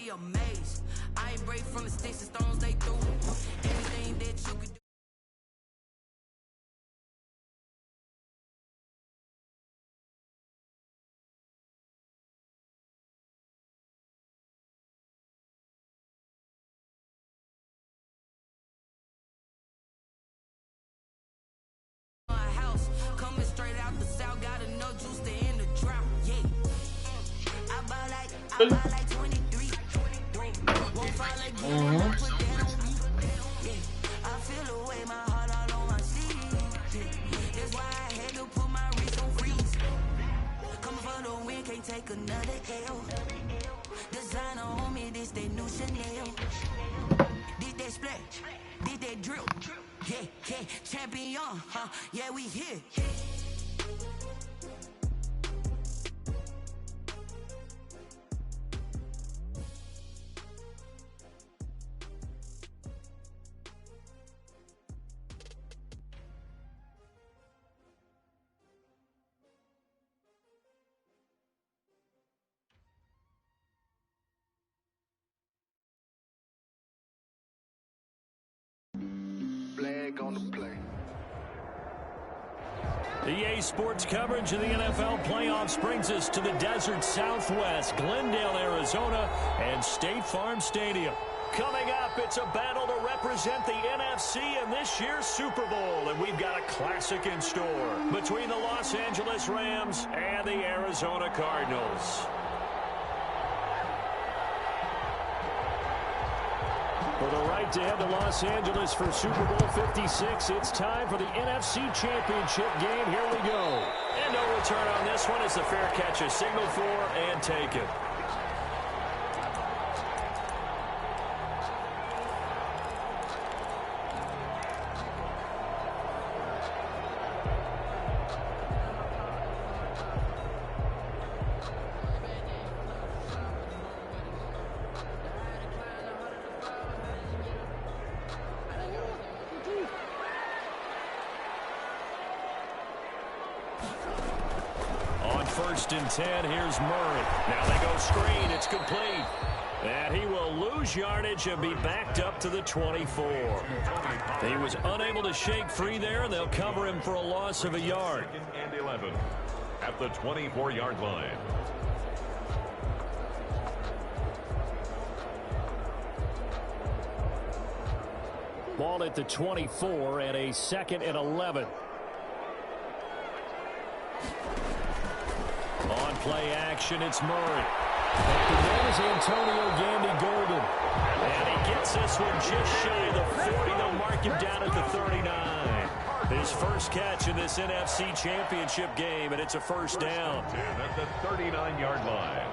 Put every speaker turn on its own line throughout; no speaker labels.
be amazed. I ain't break from the sticks and stones they threw. Anything that you could do. Coming straight out the south, got enough juice to end the drought. Yeah, I buy like 23. Won't fall again, put that on me. Yeah, I feel the way, my heart all on my sleeve. Yeah, that's why I had to put my wrist on freeze. Coming for the win, can't take another L. Designer on me, this that new Chanel. Did that splash, did that drill. Yeah, champion, yeah, we here.
On the play.
EA Sports coverage of the NFL playoffs brings us to the desert Southwest, Glendale, Arizona, and State Farm Stadium. Coming up, it's a battle to represent the NFC in this year's Super Bowl, and we've got a classic in store between the Los Angeles Rams and the Arizona Cardinals. For the right to head to Los Angeles for Super Bowl 56, it's time for the NFC Championship game. Here we go. And no return on this one as the fair catch is signaled for and taken. First and 10, here's Murray. Now they go screen, it's complete. And he will lose yardage and be backed up to the 24. He was unable to shake free there, and they'll cover him for a loss of a yard.
And 11 at the 24-yard line.
Ball at the 24 and a 2nd and 11. On play action, it's Murray. And that is Antonio Gandy Golden. And he gets this one just shy of the 40. They'll mark him down at the 39. His first catch in this NFC Championship game, and it's a first down.
At the 39-yard line.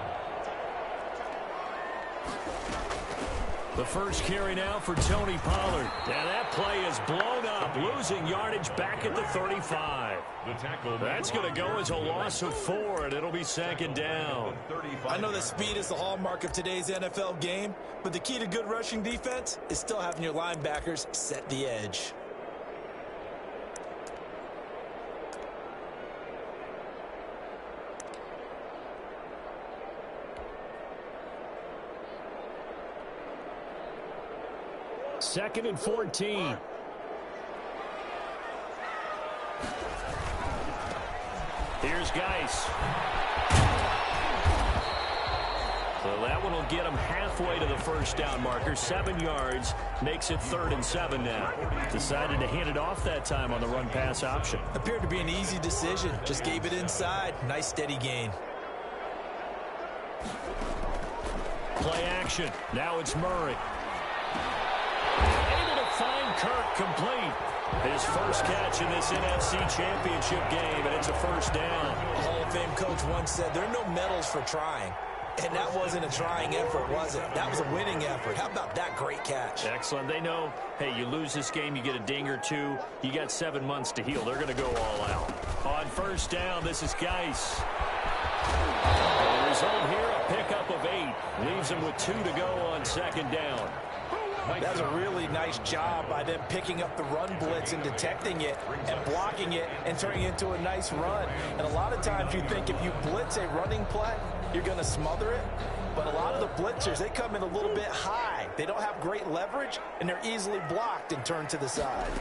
The first carry now for Tony Pollard. And that play is blown up, losing yardage back at the 35. That's going to go as a loss of 4, and it'll be 2nd down.
I know that speed is the hallmark of today's NFL game, but the key to good rushing defense is still having your linebackers set the edge.
Second and 14. Here's Geis. So that one will get him halfway to the first down marker. 7 yards. Makes it 3rd and 7 now. Decided to hand it off that time on the run-pass option.
Appeared to be an easy decision. Just gave it inside. Nice steady gain.
Play action. Now it's Murray. Able to find Kirk complete. His first catch in this NFC Championship game, and it's a first down.
A Hall of Fame coach once said there are no medals for trying. And that wasn't a trying effort, was it? That was a winning effort. How about that great catch?
Excellent. They know, hey, you lose this game, you get a ding or two. You got 7 months to heal. They're going to go all out. On first down, this is Geis. The result here, a pickup of 8. Leaves him with 2 to go on 2nd down.
That's a really nice job by them picking up the run blitz and detecting it and blocking it and turning it into a nice run. And a lot of times you think if you blitz a running play, you're going to smother it. But a lot of the blitzers, they come in a little bit high. They don't have great leverage, and they're easily blocked and turned to the side.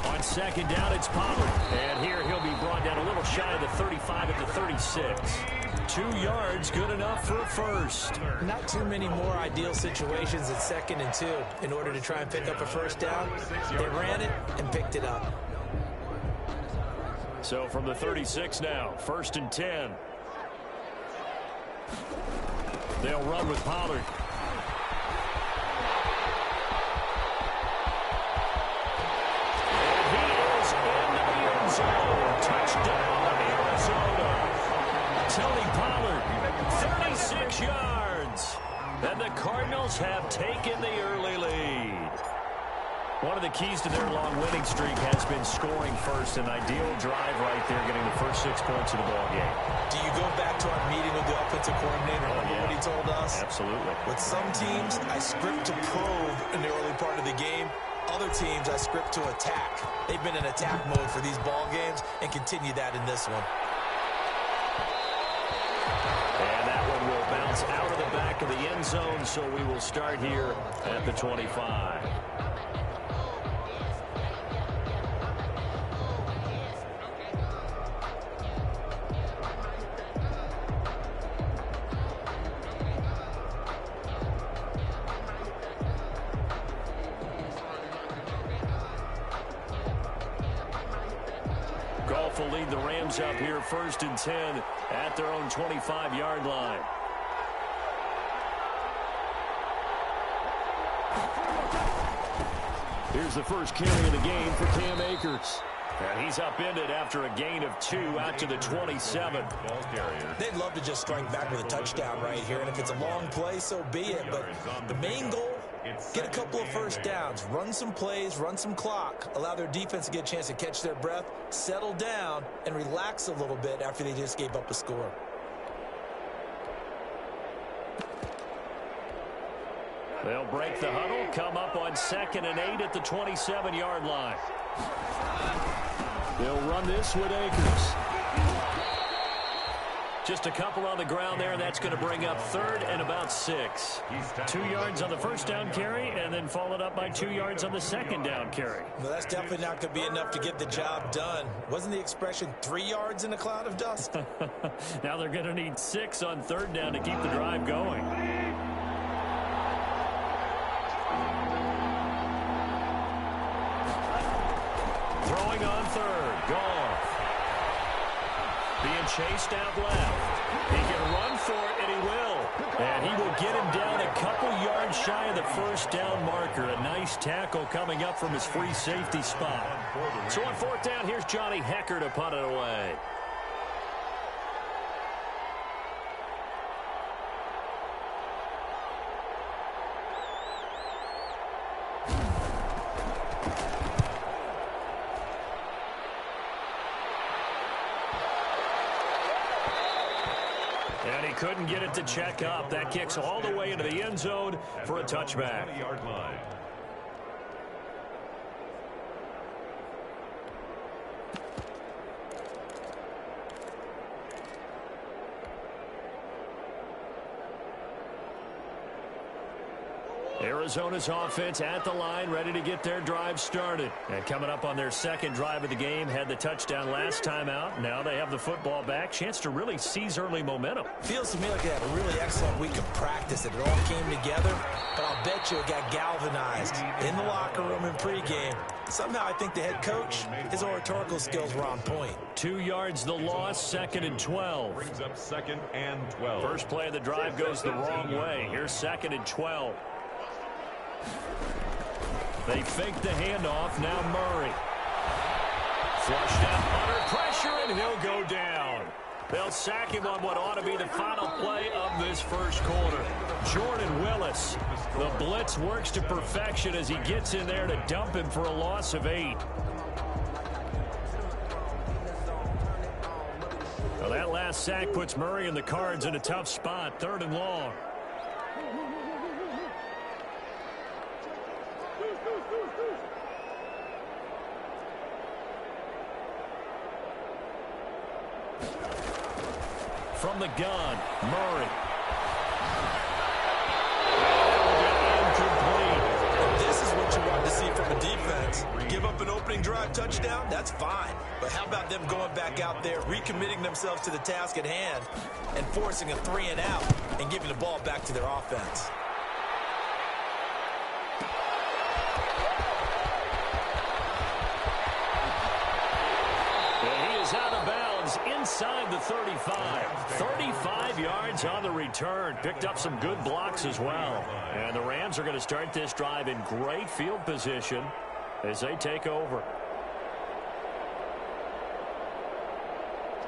On second down, it's Pollard. And here he'll be brought down a little shy of the 35 at the 36. 2 yards, good enough for a first.
Not too many more ideal situations at 2nd and 2 in order to try and pick up a first down. They ran it and picked it up.
So from the 36 now, 1st and 10. They'll run with Pollard. And he is into the end zone. Touchdown, Arizona. Tony Pollard, 36 yards. And the Cardinals have taken the early lead. One of the keys to their long winning streak has been scoring first. An ideal drive right there, getting the first 6 points of the ball game.
Do you go back to our meeting with the offensive coordinator? What he told us?
Absolutely.
With some teams, I script to probe in the early part of the game. Other teams, I script to attack. They've been in attack mode for these ball games and continue that in this one.
And that one will bounce out of the back of the end zone, so we will start here at the 25. Goff will lead the Rams up here 1st and 10 at their own 25-yard line. Here's the first carry of the game for Cam Akers. And he's upended after a gain of 2 out to the 27.
They'd love to just strike back with a touchdown right here, and if it's a long play, so be it. But the main goal, get a couple of first downs, run some plays, run some clock, allow their defense to get a chance to catch their breath, settle down, and relax a little bit after they just gave up a score.
They'll break the huddle, come up on 2nd and 8 at the 27-yard line. They'll run this with Akers. Just a couple on the ground there, and that's going to bring up 3rd and about 6. 2 yards on the first down carry, and then followed up by 2 yards on the second down carry.
Well, that's definitely not going to be enough to get the job done. Wasn't the expression 3 yards in a cloud of dust?
Now they're going to need 6 on 3rd down to keep the drive going. Throwing on 3rd, Goff. Being chased out left. He can run for it, and he will. And he will get him down a couple yards shy of the first down marker. A nice tackle coming up from his free safety spot. So on 4th down, here's Johnny Hecker to punt it away. And he couldn't get it to check up. That kicks all the way into the end zone for a touchback. Arizona's offense at the line, ready to get their drive started. And coming up on their 2nd drive of the game, had the touchdown last time out. Now they have the football back. Chance to really seize early momentum.
Feels to me like they had a really excellent week of practice. It all came together, but I'll bet you it got galvanized in the locker room in pregame. Somehow I think the head coach, his oratorical skills were on point. 2
yards the loss, 2nd and 12.
Brings up 2nd and 12.
First play of the drive goes the wrong way. Here's 2nd and 12. They fake the handoff. Now Murray. Flushed out under pressure, and he'll go down. They'll sack him on what ought to be the final play of this first quarter. Jordan Willis. The blitz works to perfection as he gets in there to dump him for a loss of 8. Well, that last sack puts Murray and the Cards in a tough spot. 3rd and long. From the gun, Murray.
opening drive touchdown, that's fine. But how about them going back out there, recommitting themselves to the task at hand, and forcing a 3-and-out and giving the ball back to their offense?
And he is out of bounds inside the 35. 35 yards on the return. Picked up some good blocks as well. And the Rams are going to start this drive in great field position as they take over.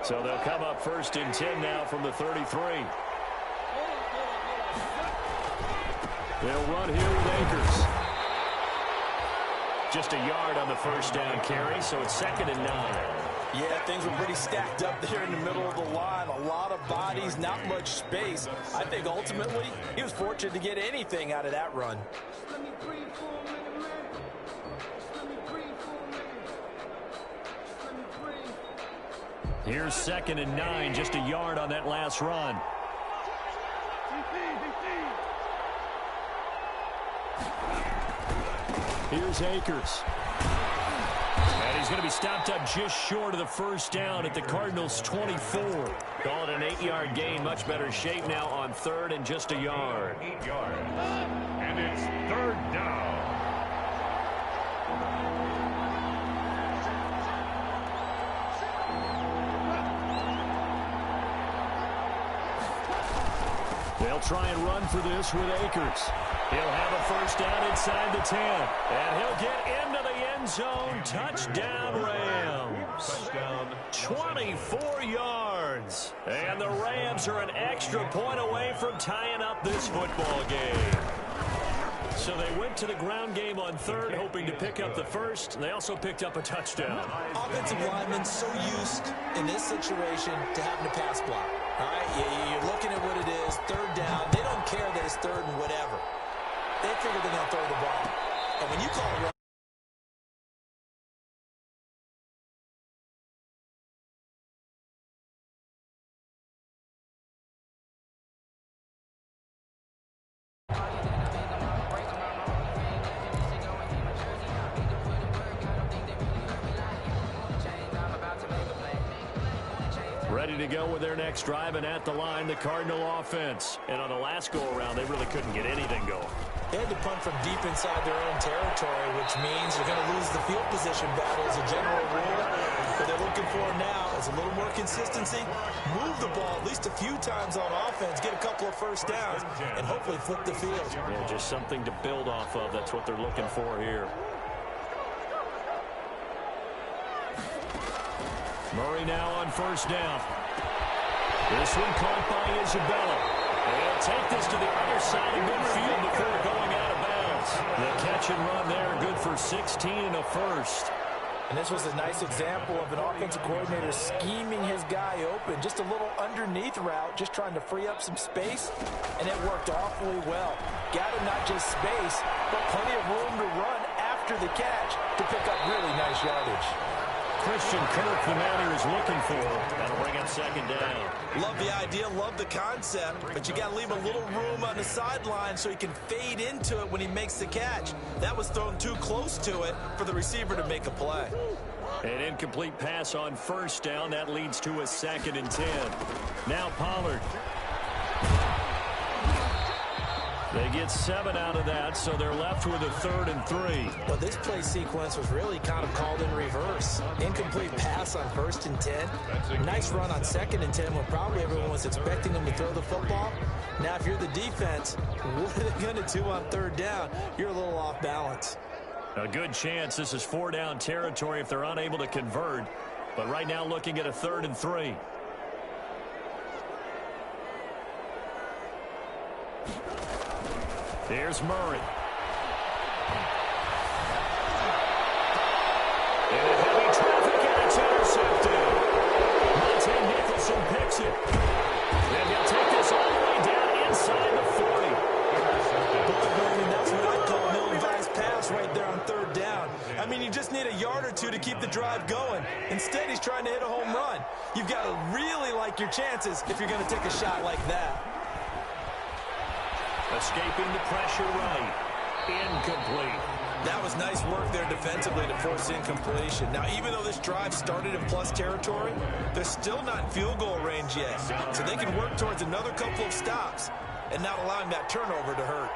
So they'll come up 1st and 10 now from the 33. They'll run here with Akers. Just a yard on the first down carry, so it's 2nd and 9.
Yeah, things were pretty stacked up there in the middle of the line. A lot of bodies, not much space. I think ultimately he was fortunate to get anything out of that run.
Here's 2nd and 9, just a yard on that last run. Here's Akers. And he's going to be stopped up just short of the first down at the Cardinals' 24. Call it an 8-yard gain. Much better shape now on 3rd and just a yard.
8 yards. And it's 3rd down.
They'll try and run for this with Akers. He'll have a first down inside the 10. And he'll get into the end zone. Touchdown, Rams.
Touchdown.
24 yards. And the Rams are an extra point away from tying up this football game. So they went to the ground game on 3rd, hoping to pick up the first. They also picked up a touchdown.
Offensive linemen so used in this situation to having to pass block. All right, you're looking at what it is, 3rd down. They don't care that it's 3rd and whatever. They figure they're going to throw the ball. And when you call it run,
ready to go with their next drive, and at the line, the Cardinal offense. And on the last go-around, they really couldn't get anything going.
they had to punt from deep inside their own territory, which means they're going to lose the field position battle as a general rule. What they're looking for now is a little more consistency, move the ball at least a few times on offense, get a couple of first downs, and hopefully flip the field.
Yeah, just something to build off of. That's what they're looking for here. Murray now on first down. This one caught by Isabella. They'll take this to the other side of midfield before going out of bounds. The catch and run there, good for 16 and a first.
And this was a nice example of an offensive coordinator scheming his guy open. Just a little underneath route, just trying to free up some space, and it worked awfully well. Got him not just space, but plenty of room to run after the catch to pick up really nice yardage.
Christian Kirk, the man he was looking for. That'll bring up second down.
Love the idea, love the concept, but you got to leave a little room on the sideline so he can fade into it when he makes the catch. That was thrown too close to it for the receiver to make a play.
An incomplete pass on first down. That leads to a 2nd and 10. Now Pollard. They get 7 out of that, so they're left with a 3rd and 3.
Well, this play sequence was really kind of called in reverse. Incomplete pass on 1st and 10. Nice run on 2nd and 10 when probably everyone was expecting them to throw the football. Now, if you're the defense, what are they going to do on 3rd down? You're a little off balance.
A good chance this is 4-down territory if they're unable to convert. But right now looking at a 3rd and 3. Here's Murray. In a heavy traffic, and it's intercepted. Monte Nicholson picks it. And he'll take this all the way down inside the 40.
That's what I'd call an ill-advised pass right there on 3rd down. I mean, you just need a yard or two to keep the drive going. Instead, he's trying to hit a home run. You've got to really like your chances if you're going to take a shot like that.
Escaping the pressure right. incomplete.
That was nice work there defensively to force incompletion. Now, even though this drive started in plus territory, they're still not in field goal range yet. So they can work towards another couple of stops and not allowing that turnover to hurt.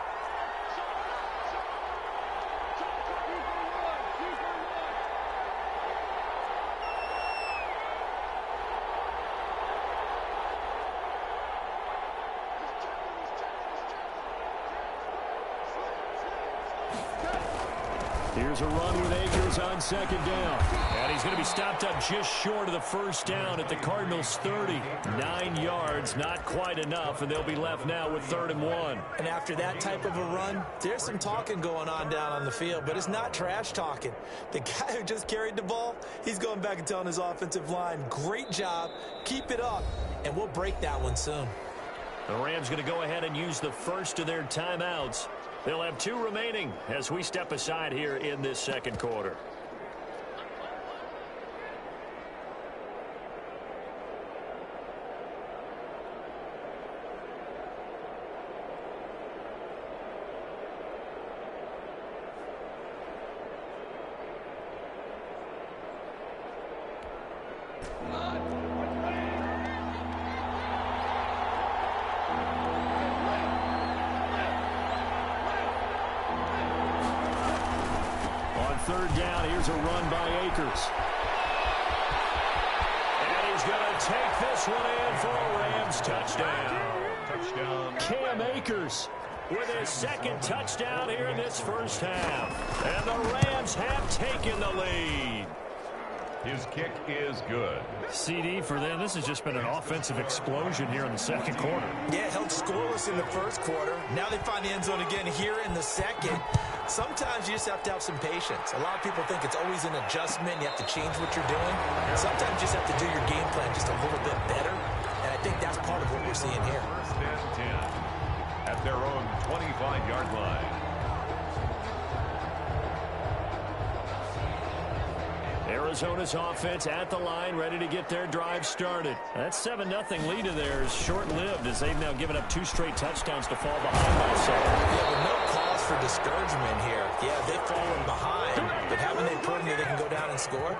Here's a run with Akers on second down. And he's going to be stopped up just short of the first down at the Cardinals' 30. 9 yards, not quite enough, and they'll be left now with 3rd and 1.
And after that type of a run, there's some talking going on down on the field, but it's not trash talking. The guy who just carried the ball, he's going back and telling his offensive line, great job, keep it up, and we'll break that one soon.
The Rams going to go ahead and use the first of their timeouts. They'll have 2 remaining as we step aside here in this second quarter. Third down, here's a run by Akers. And he's going to take this one in for a Rams touchdown. Cam Akers with his second touchdown here in this first half. And the Rams have taken the lead.
His kick is good.
CD for them. This has just been an offensive explosion here in the second quarter.
Yeah, held scoreless in the first quarter. Now they find the end zone again here in the second. Sometimes you just have to have some patience. A lot of people think it's always an adjustment. You have to change what you're doing. Sometimes you just have to do your game plan just a little bit better. And I think that's part of what we're seeing here.
1st and 10 at their own 25-yard line.
Arizona's offense at the line, ready to get their drive started. That 7-0 lead of theirs short-lived as they've now given up 2 straight touchdowns to fall behind by 7.
Yeah, but no cause for discouragement here. Yeah, they've fallen behind, but haven't they proven that they can go down and score?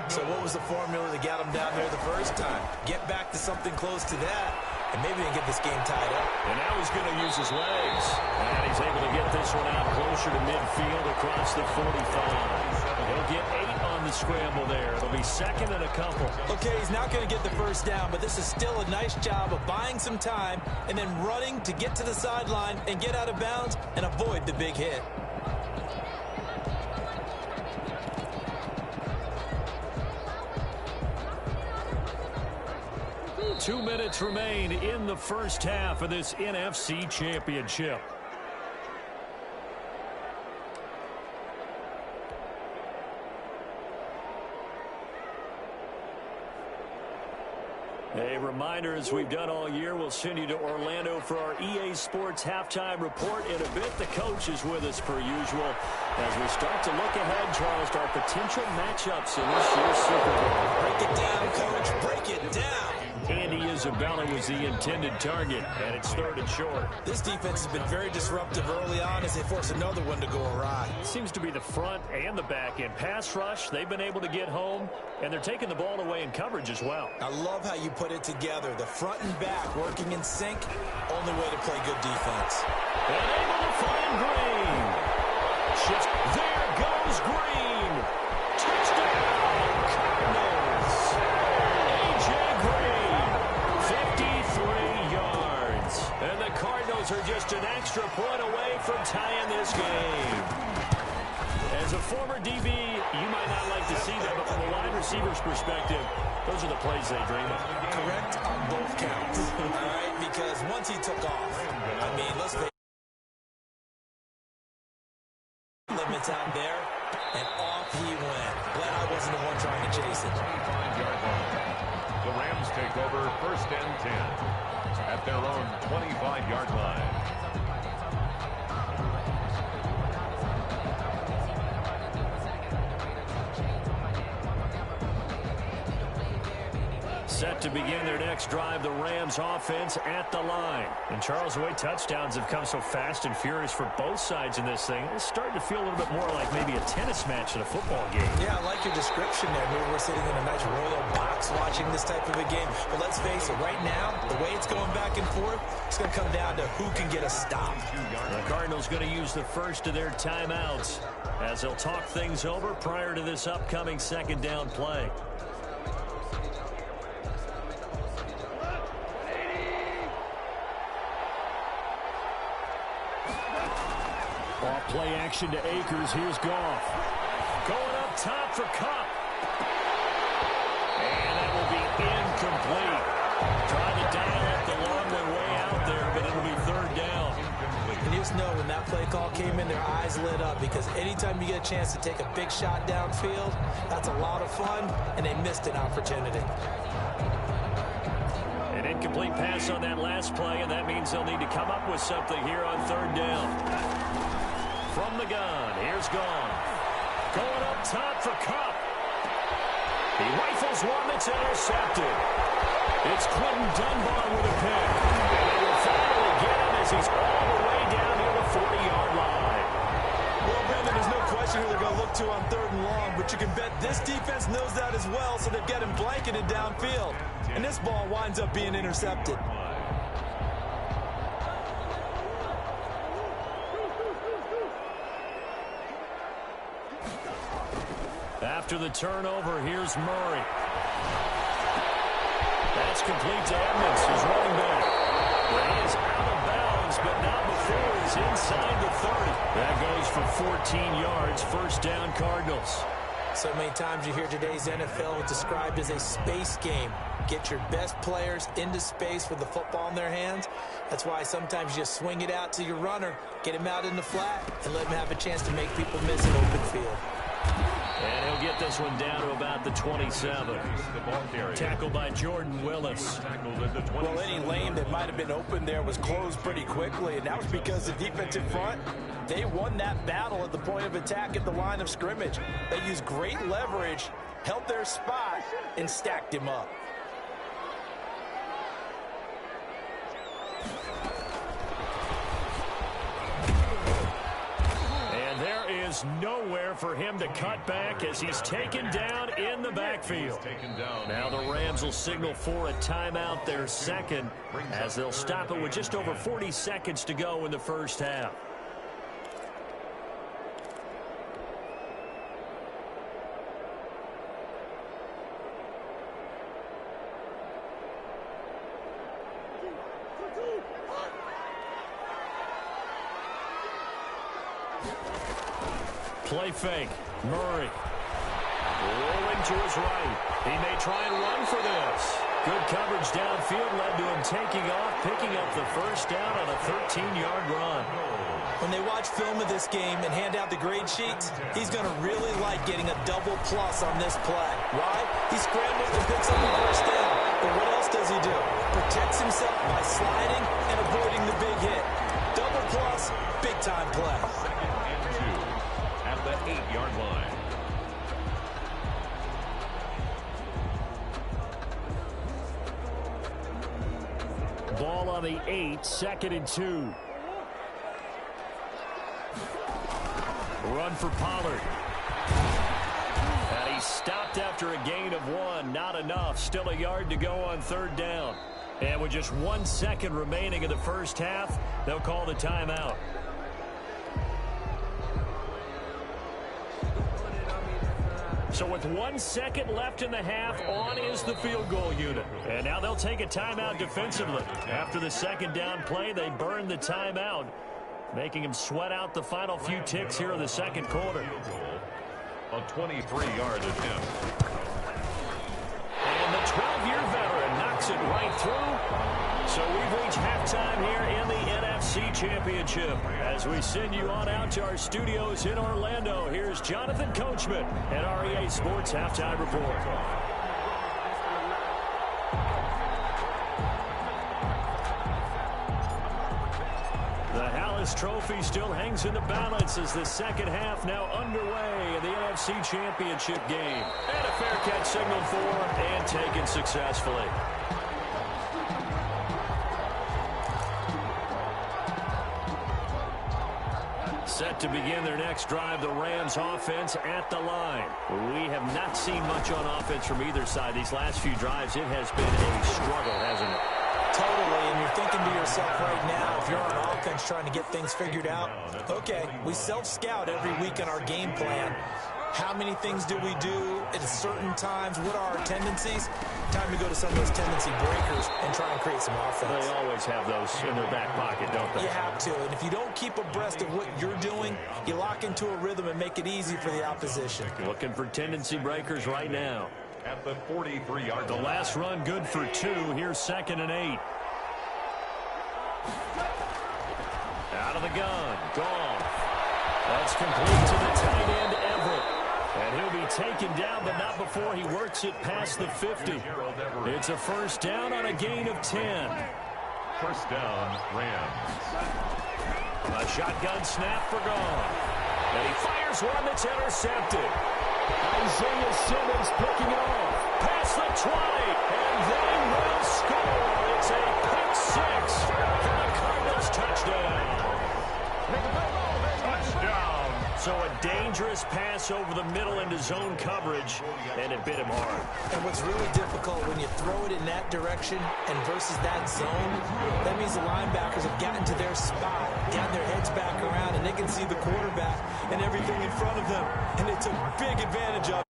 So what was the formula that got them down there the first time? Get back to something close to that, and maybe they can get this game tied up.
And now he's going to use his legs. And he's able to get this one out closer to midfield across the 45. He'll get 8 on the scramble there. It'll be second and a couple.
Okay, he's not going to get the first down, but this is still a nice job of buying some time and then running to get to the sideline and get out of bounds and avoid the big hit.
Two minutes remain in the first half of this NFC Championship. A reminder, as we've done all year, we'll send you to Orlando for our EA Sports halftime report. In a bit, the coach is with us per usual as we start to look ahead, Charles, to our potential matchups in this year's Super Bowl.
Break it down, coach. Break it down.
Andy Isabella was the intended target, and it's 3rd and short.
This defense has been very disruptive early on as they force another one to go awry.
Seems to be the front and the back end. Pass rush, they've been able to get home, and they're taking the ball away in coverage as well.
I love how you put it together. The front and back working in sync. Only way to play good defense.
And able to find Green. Shift. There goes Green. Touchdown, Cardinals. A.J. Green, 53 yards. And the Cardinals are just an extra point away from tying this game. As a former DB, you might not like to see that, but from a wide receiver's perspective, those are the plays they dream of.
Correct on both counts. All right, because once he took off, I mean, let's face limits out there, and off he went. Glad I wasn't the one trying to chase it.
25-yard line. The Rams take over 1st and 10 at their own 25-yard line.
Set to begin their next drive, the Rams offense at the line. And Charles, the way touchdowns have come so fast and furious for both sides in this thing, it's starting to feel a little bit more like maybe a tennis match in a football game.
Yeah, I like your description there. Maybe we're sitting in a nice royal box watching this type of a game. But let's face it, right now, the way it's going back and forth, it's going to come down to who can get a stop.
The Cardinals going to use the first of their timeouts as they'll talk things over prior to this upcoming second down play. Off play action to Akers. Here's Goff. Going up top for Kupp. And that will be incomplete. Trying to dial up the long way out there, but it'll be third down.
And you just know when that play call came in, their eyes lit up, because anytime you get a chance to take a big shot downfield, that's a lot of fun, and they missed an opportunity.
An incomplete pass on that last play, and that means they'll need to come up with something here on third down. From the gun, here's Goff. Going up top for Kupp. He rifles one that's intercepted. It's Quentin Dunbar with a pick. And they will finally get him as he's all the way down near the 40-yard line.
Well, Brandon, there's no question who they're going to look to on third and long, but you can bet this defense knows that as well, so they've got him blanketed downfield. And this ball winds up being intercepted.
After the turnover, here's Murray. That's complete to Edmonds, his running back. Well, he is out of bounds, but not before he's inside the 30. That goes for 14 yards, first down Cardinals.
So many times you hear today's NFL described as a space game. Get your best players into space with the football in their hands. That's why sometimes you just swing it out to your runner, get him out in the flat, and let him have a chance to make people miss an open field.
And he'll get this one down to about the 27. Tackled by Jordan Willis.
Well, any lane that might have been open there was closed pretty quickly, and that was because the defensive front, they won that battle at the point of attack at the line of scrimmage. They used great leverage, held their spot, and stacked him up.
Is nowhere for him to cut back as he's taken down in the backfield. Now the Rams will signal for a timeout, their second, as they'll stop it with just over 40 seconds to go in the first half. Play fake. Murray. Rolling to his right. He may try and run for this. Good coverage downfield led to him taking off, picking up the first down on a 13-yard run.
When they watch film of this game and hand out the grade sheets, he's going to really like getting a double plus on this play. Why? He scrambles and picks up the first down. But what else does he do? Protects himself by sliding and avoiding the big hit. Double plus, big-time play.
At the 8-yard line.
Ball on the 8, 2nd and 2. Run for Pollard. And he stopped after a gain of 1. Not enough. Still a yard to go on third down. And with just 1 second remaining in the first half, they'll call the timeout. So with 1 second left in the half, on is the field goal unit. And now they'll take a timeout defensively. After the second down play, they burn the timeout, making him sweat out the final few ticks here in the second quarter.
A 23-yard attempt.
And the 12-year veteran knocks it right through. So we've reached halftime here in the NFC Championship. As we send you on out to our studios in Orlando, here's Jonathan Coachman at REA Sports Halftime Report. The this trophy still hangs in the balance as the second half now underway in the NFC Championship game. And a fair catch signaled for and taken successfully. Set to begin their next drive, the Rams offense at the line. We have not seen much on offense from either side. These last few drives, it has been a struggle, hasn't it?
Totally, and you're thinking to yourself right now, if you're on offense trying to get things figured out, okay, we self-scout every week in our game plan. How many things do we do at certain times? What are our tendencies? Time to go to some of those tendency breakers and try and create some offense.
They always have those in their back pocket, don't they?
You have to, and if you don't keep abreast of what you're doing, you lock into a rhythm and make it easy for the opposition.
Looking for tendency breakers right now.
At the 43-yard
The
line.
last run good for 2. Here's 2nd and 8. Out of the gun. Goff. That's complete to the tight end, Everett. And he'll be taken down, but not before he works it past the 50. It's a first down on a gain of 10.
First down, Rams.
A shotgun snap for Goff. And he fires one that's intercepted. Isaiah Simmons picking it off. Past the 20, and they will score. It's a pick 6 for the Cardinals touchdown. Touchdown. So a dangerous pass over the middle into zone coverage, and it bit him hard.
And what's really difficult when you throw it in that direction and versus that zone, that means the linebackers have gotten to their spot, gotten their heads back around, and they can see the quarterback and everything in front of them. And they took big advantage of it.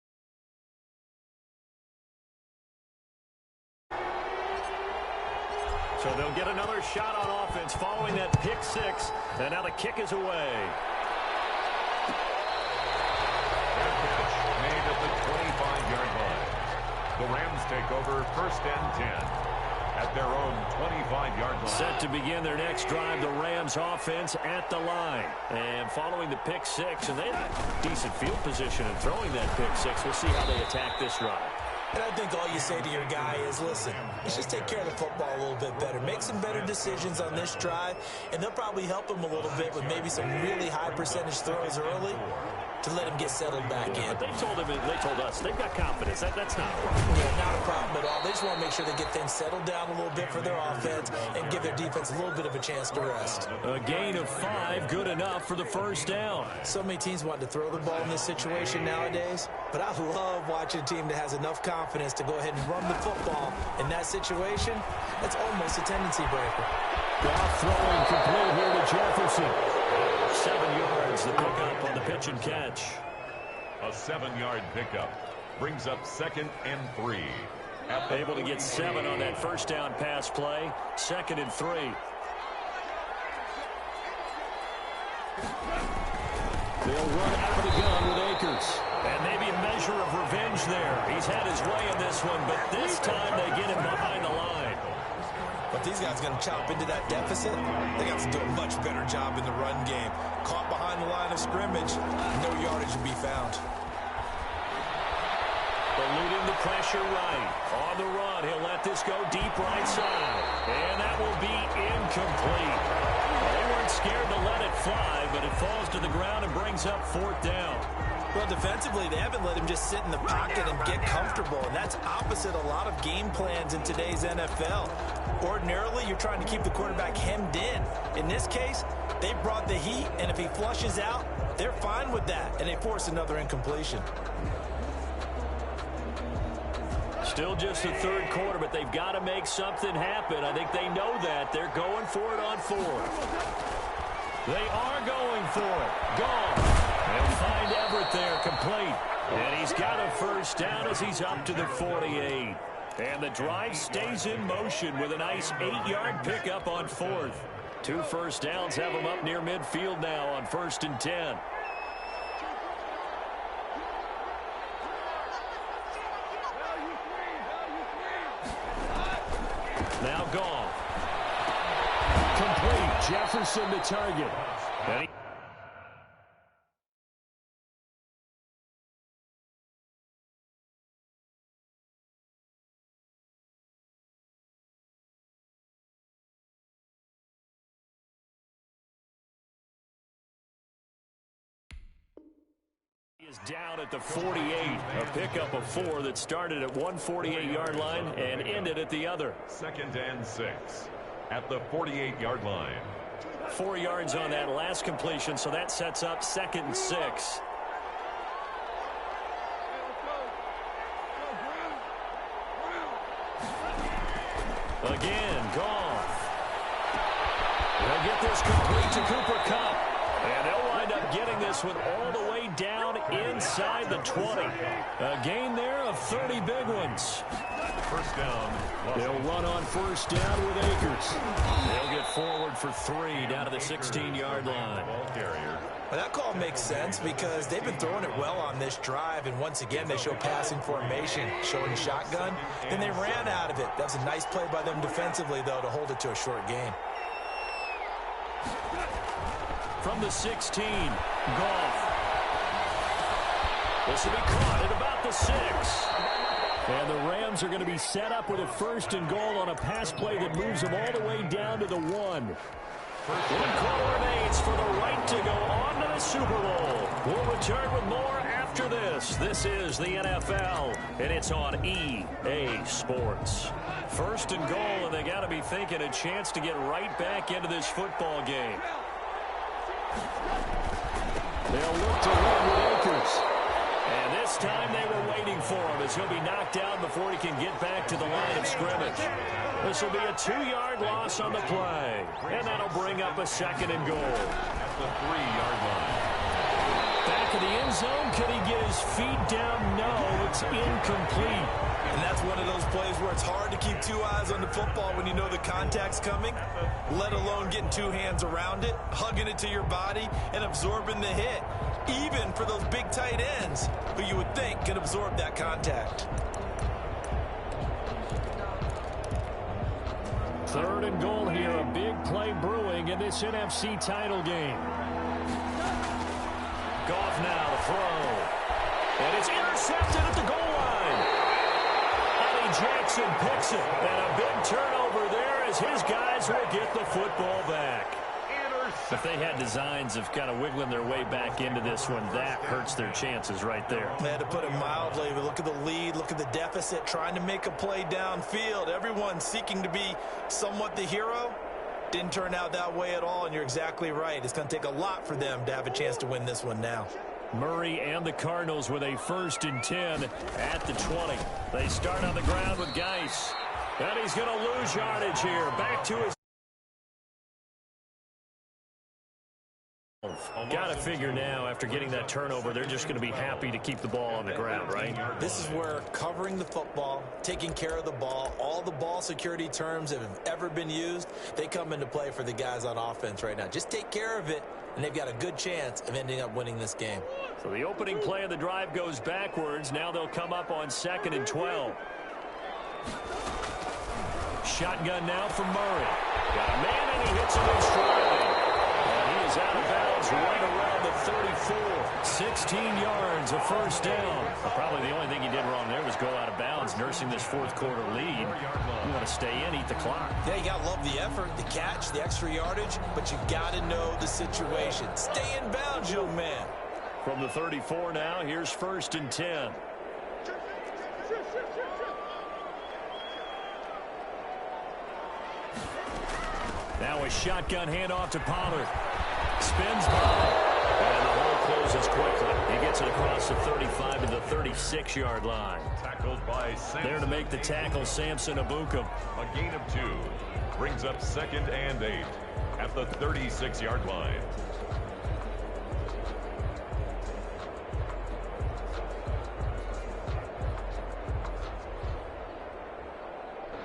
So they'll get another shot on offense following that pick 6, and now the kick is away.
Made at the 25-yard line. The Rams take over first and 10 at their own 25-yard line.
Set to begin their next drive, the Rams offense at the line. And following the pick 6, and they have decent field position in throwing that pick 6. We'll see how they attack this drive.
And I think all you say to your guy is, listen, let's just take care of the football a little bit better. Make some better decisions on this drive, and they'll probably help him a little bit with maybe some really high percentage throws early to let him get settled back in.
But they told us, they've got confidence. That's not a problem.
Yeah, not a problem at all. They just want to make sure they get things settled down a little bit for their offense and give their defense a little bit of a chance to rest.
A gain of 5, good enough for the first down.
So many teams want to throw the ball in this situation nowadays, but I love watching a team that has enough confidence to go ahead and run the football. In that situation, that's almost a tendency breaker.
Goff throwing complete here to Jefferson. 7 yards, the pickup on the pitch and catch.
A 7-yard pickup brings up 2nd and 3.
Able to get 7 on that first down pass play. 2nd and 3. They'll run out of the gun with Akers. And maybe a measure of revenge there. He's had his way in this one, but this time they get him behind the line.
But these guys are going to chop into that deficit. They got to do a much better job in the run game. Caught behind the line of scrimmage, no yardage to be found.
Eluding the pressure right. On the run, he'll let this go deep right side. And that will be incomplete. They weren't scared to let it fly, but it falls to the ground and brings up 4th down.
Well, defensively, they haven't let him just sit in the pocket and get comfortable, and that's opposite a lot of game plans in today's NFL. Ordinarily, you're trying to keep the quarterback hemmed in. In this case, they brought the heat, and if he flushes out, they're fine with that, and they force another incompletion.
Still just the 3rd quarter, but they've got to make something happen. I think they know that. They're going for it on 4th. They are going for it. Gone. They'll find Everett there, complete. And he's got a first down as he's up to the 48. And the drive stays in motion with a nice 8-yard pickup on 4th. 2 first downs have him up near midfield now on 1st and 10. Now Goff. Complete. Jefferson the target. And he Is down at the 48, a pickup of 4 that started at one 48-yard line and ended at the other.
2nd and 6 at the 48-yard line.
4 yards on that last completion, so that sets up 2nd and 6. Again, Goff. They'll get this complete to Cooper Kupp. And they'll wind up getting this one all the way down inside the 20. A gain there of 30 big ones.
First down.
They'll run on first down with Akers. They'll get forward for 3 down to the 16-yard line.
Ball carrier.
Well, that call makes sense because they've been throwing it well on this drive, and once again they show passing formation, showing shotgun. Then they ran out of it. That was a nice play by them defensively, though, to hold it to a short gain.
From the 16, Goff. This will be caught at about the 6. And the Rams are going to be set up with a 1st and goal on a pass play that moves them all the way down to the 1. One call remains for the right to go on to the Super Bowl. We'll return with more after this. This is the NFL, and it's on EA Sports. 1st and goal, and they got to be thinking a chance to get right back into this football game. They'll look to run with Akers. And this time they were waiting for him as he'll be knocked down before he can get back to the line of scrimmage. This will be a 2-yard loss on the play. And that'll bring up a 2nd and goal.
At the 3-yard line.
Back of the end zone. Can he get his feet down? No, it's incomplete.
And that's one of those plays where it's hard to keep 2 eyes on the football when you know the contact's coming, let alone getting 2 hands around it, hugging it to your body, and absorbing the hit, even for those big tight ends who you would think can absorb that contact.
3rd and goal here, a big play brewing in this NFC title game. Goff now to throw. And it's intercepted at the goal line. Jackson picks it, and a big turnover there as his guys will get the football back. If they had designs of kind of wiggling their way back into this one, that hurts their chances right there.
They had to put it mildly, but look at the lead, look at the deficit, trying to make a play downfield. Everyone seeking to be somewhat the hero. Didn't turn out that way at all, and you're exactly right. It's going to take a lot for them to have a chance to win this one now.
Murray and the Cardinals with a 1st and 10 at the 20. They start on the ground with Geis. And he's going to lose yardage here. Back to his... Got to figure now, after getting that turnover, they're just going to be happy to keep the ball on the ground, right?
This is where covering the football, taking care of the ball, all the ball security terms that have ever been used, they come into play for the guys on offense right now. Just take care of it, and they've got a good chance of ending up winning this game.
So the opening play of the drive goes backwards. Now they'll come up on 2nd and 12. Shotgun now from Murray. Got a man, and he hits him in stride. And he is out of bounds right around the 34. 16 yards, a 1st down. Well, probably the only thing he did wrong there was go out of bounds, nursing this 4th quarter lead. You want to stay in, eat the clock.
Yeah, you got to love the effort, the catch, the extra yardage, but you got to know the situation. Stay in bounds, young man.
From the 34 now, here's 1st and 10. Now a shotgun handoff to Pollard. Spins by. And the hole closes quickly. He gets it across the 35 to the 36-yard line.
Tackled by Samson.
There to make the tackle, Samson Abukum.
A gain of 2. Brings up 2nd and 8 at the 36-yard line.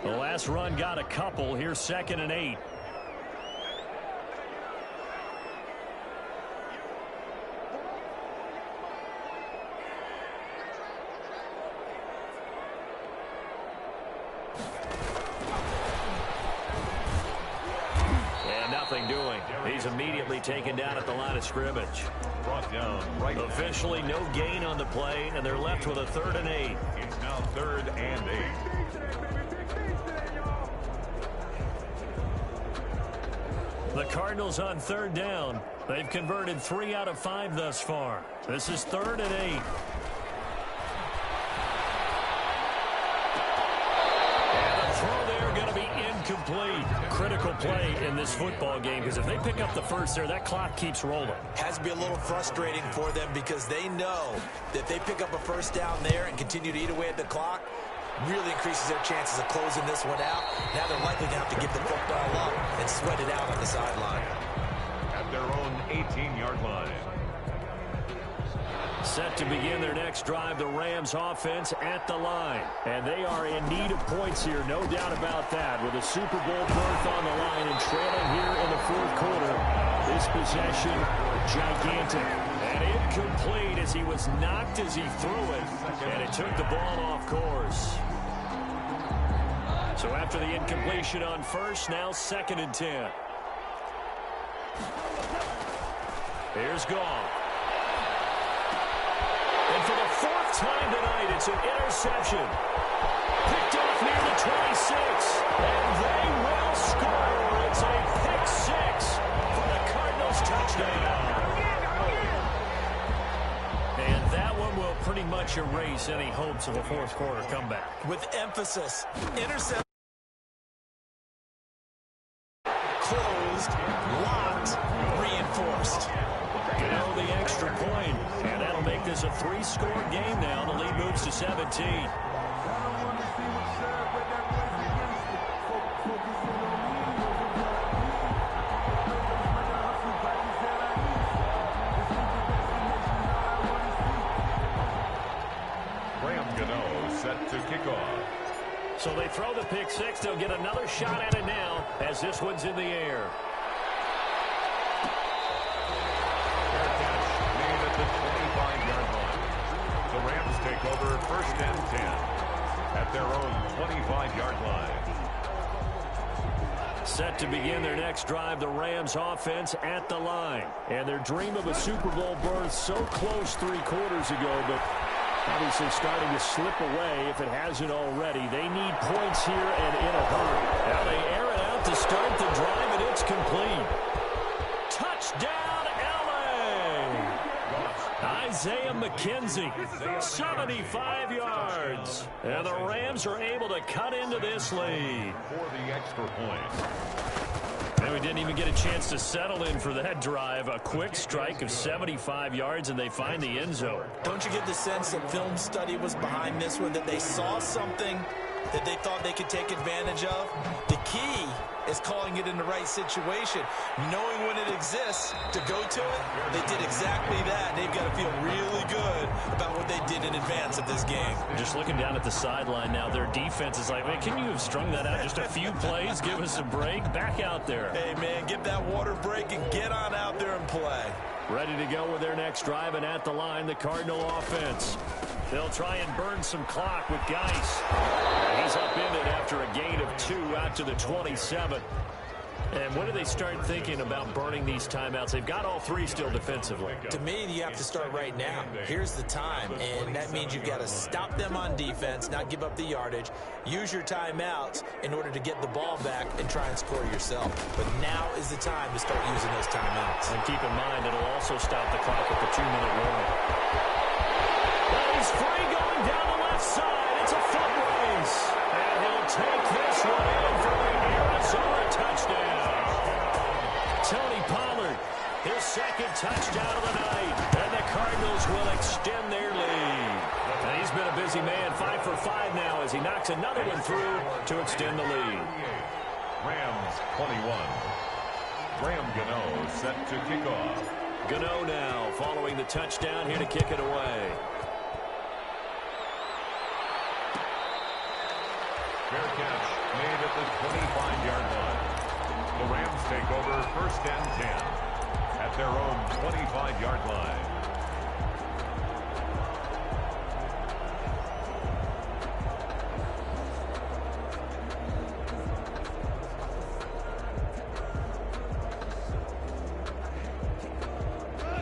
The last run got a couple. Here's 2nd and 8. He's immediately taken down at the line of scrimmage.
Brought down right.
Officially no gain on the play, and they're left with a 3rd and 8.
It's now 3rd and 8.
The Cardinals on third down. They've converted 3 out of 5 thus far. This is 3rd and 8. And the throw there going to be incomplete. Critical play in this football game because if they pick up the first there, that clock keeps rolling.
Has to be a little frustrating for them because they know that if they pick up a first down there and continue to eat away at the clock, really increases their chances of closing this one out. Now they're likely to have to give the football up and sweat it out on the sideline.
At their own 18-yard line.
Set to begin their next drive, the Rams offense at the line. And they are in need of points here, no doubt about that. With a Super Bowl berth on the line and trailing here in the 4th quarter. This possession, gigantic. And incomplete as he was knocked as he threw it. And it took the ball off course. So after the incompletion on first, now 2nd and 10. Here's Goff. And for the 4th time tonight, it's an interception. Picked off near the 26. And they will score. It's a pick 6 for the Cardinals touchdown. And that one will pretty much erase any hopes of a 4th quarter comeback.
With emphasis, interception. Closed, locked, reinforced.
You know, the extra point, and that'll make this a 3-score game now. The lead moves to 17.
Set to kick off.
So they throw the pick 6. They'll get another shot at it now as this one's in the air.
Fair catch made at the 25-yard line. The Rams take over 1st and 10 at their own 25-yard line.
Set to begin their next drive, the Rams offense at the line. And their dream of a Super Bowl berth so close 3 quarters ago, but obviously starting to slip away if it hasn't already. They need points here and in a hurry. Now they air it out to start the drive, and it's complete. Touchdown, L.A. Isaiah McKenzie, 75 yards. And the Rams are able to cut into this lead.
For the extra point.
And we didn't even get a chance to settle in for that drive. A quick strike of 75 yards, and they find the end zone.
Don't you get the sense that film study was behind this one, that they saw something that they thought they could take advantage of? The key is calling it in the right situation, knowing when it exists to go to it. They did exactly that. They've got to feel really good about what they did in advance of this game.
Just looking down at the sideline now, their defense is like, man, can you have strung that out just a few plays? Give us a break. Back out there.
Hey, man, get that water break and get on out there and play.
Ready to go with their next drive, and at the line, the Cardinal offense. They'll try and burn some clock with Geis. He's upended after a gain of 2 out to the 27. And when do they start thinking about burning these timeouts? They've got all 3 still defensively.
To me, you have to start right now. Here's the time, and that means you've got to stop them on defense, not give up the yardage, use your timeouts in order to get the ball back and try and score yourself. But now is the time to start using those timeouts.
And keep in mind, it'll also stop the clock at the 2-minute warning. Well, he's free going down the left side. It's a foot race. And he'll take this one in for the Arizona touchdown. Tony Pollard, his 2nd touchdown of the night. And the Cardinals will extend their lead. And he's been a busy man, 5 for 5 now as he knocks another one through to extend the lead.
Rams 21. Graham Gano set to kick off.
Gano now following the touchdown here to kick it away.
Fair catch made at the 25-yard line. The Rams take over 1st and 10 at their own 25-yard line.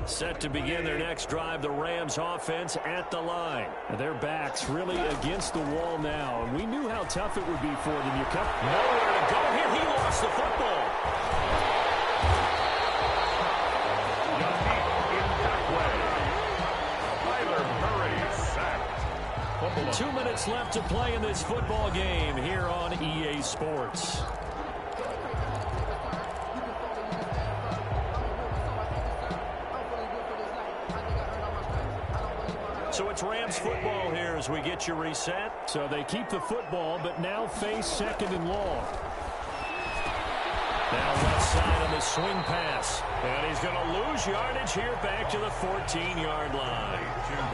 Set to begin their next drive, the Rams offense at the line. And their backs really against the wall now. And we knew how tough it would be for them. You kept nowhere to go here. He lost the football. minutes left to play in this football game here on EA Sports. So it's Rams football here as we get you reset.
So they keep the football, but now face 2nd and long.
Now left side on the swing pass. And he's going to lose yardage here back to the 14-yard line.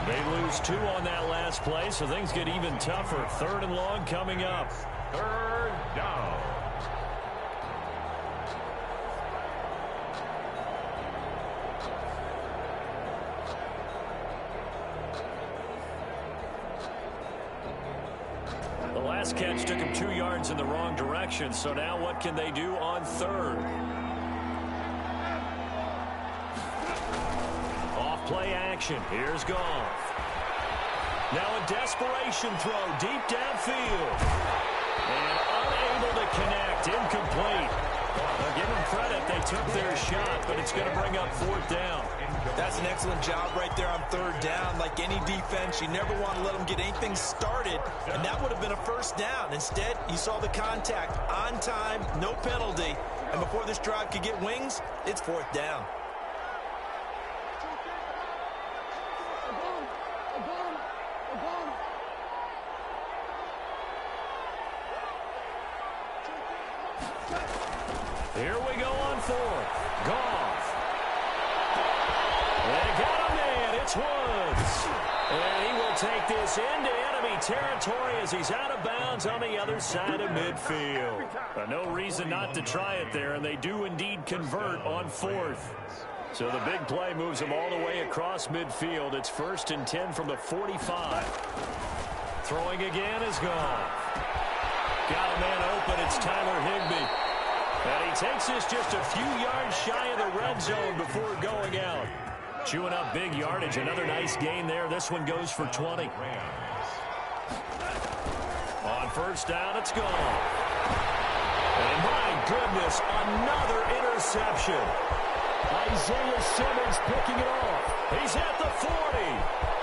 They lose 2 on that last play, so things get even tougher. 3rd and long coming up.
3rd down.
The last catch took him 2 yards in the wrong direction, so now what can they do on 3rd? Off play action. Here's Goff. Now a desperation throw deep downfield. And unable to connect. Incomplete. Well, give them credit. They took their shot, but it's going to bring up 4th down.
That's an excellent job right there on 3rd down. Like any defense, you never want to let them get anything started, and that would have been a 1st down. Instead, you saw the contact on time, no penalty, and before this drive could get wings, it's 4th down.
Here we go on 4th. Goff. They got him in. It's Woods. And he will take this into enemy territory as he's out of bounds on the other side of midfield. No reason not to try it there, and they do indeed convert on 4th. So the big play moves them all the way across midfield. It's 1st and 10 from the 45. Throwing again is Goff. Got a man open. It's Tyler Higbee. And he takes this just a few yards shy of the red zone before going out. Chewing up big yardage. Another nice gain there. This one goes for 20. On 1st down, it's gone. And my goodness, another interception.
Isaiah Simmons picking it off.
He's at the 40,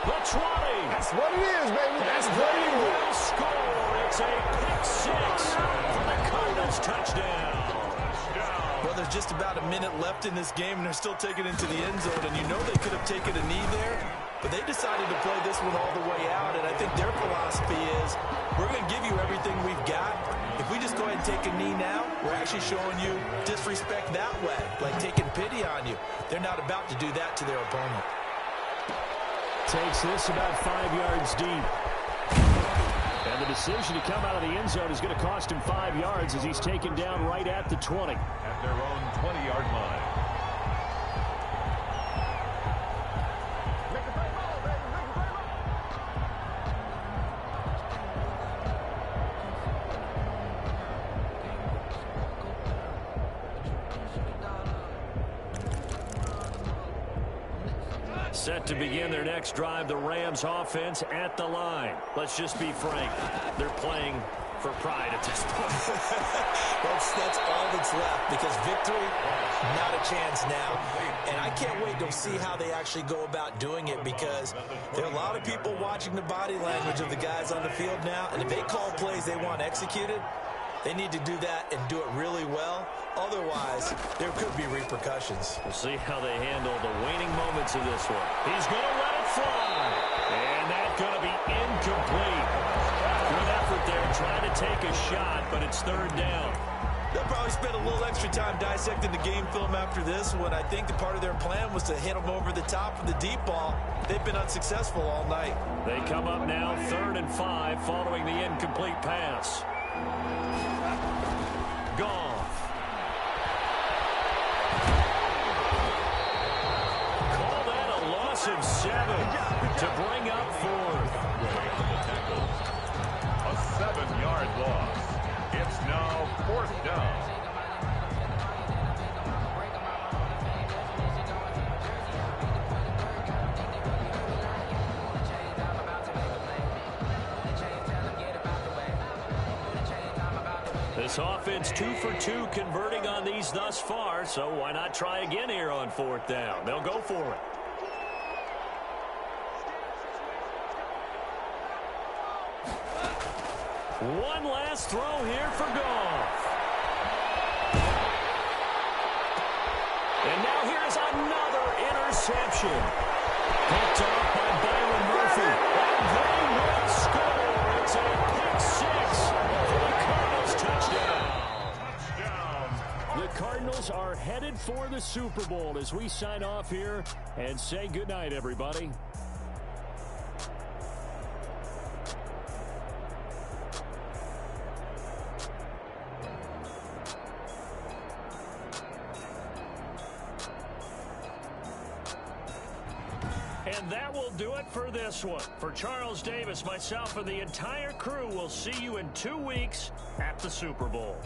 the 20.
That's what it is, baby. That's what
They
it is.
will score. It's a pick 6 for the Cardinals touchdown.
Well, there's just about a minute left in this game, and they're still taking it into the end zone. And you know they could have taken a knee there, but they decided to play this one all the way out. And I think their philosophy is, we're going to give you everything we've got. If we just go ahead and take a knee now, we're actually showing you disrespect that way, like taking pity on you. They're not about to do that to their opponent.
Takes this about 5 yards deep. And the decision to come out of the end zone is going to cost him 5 yards as he's taken down right at the 20.
At their own 20-yard line.
Set to begin their next drive, the Rams offense at the line. Let's just be frank. They're playing for pride at this point.
That's all that's left, because victory, not a chance now. And I can't wait to see how they actually go about doing it, because there are a lot of people watching the body language of the guys on the field now, and if they call plays they want executed, they need to do that and do it really well. Otherwise, there could be repercussions.
We'll see how they handle the waning moments of this one. He's going to let it fly. And that's going to be incomplete. Good effort there trying to take a shot, but it's 3rd down.
They'll probably spend a little extra time dissecting the game film after this one. I think the part of their plan was to hit them over the top of the deep ball. They've been unsuccessful all night.
They come up now 3rd and 5 following the incomplete pass. Goff. Call that a loss of 7 to bring up 4th.
A 7-yard loss. It's now 4th down.
This offense 2 for 2 converting on these thus far, so why not try again here on 4th down? They'll go for it. One last throw here for Goff. And now here's another interception. Picked off by Byron Murphy. And they will score. It's a pick six for the Cardinals touchdown. The Cardinals are headed for the Super Bowl as we sign off here and say goodnight, everybody. And that will do it for this one. For Charles Davis, myself, and the entire crew, we'll see you in 2 weeks at the Super Bowl.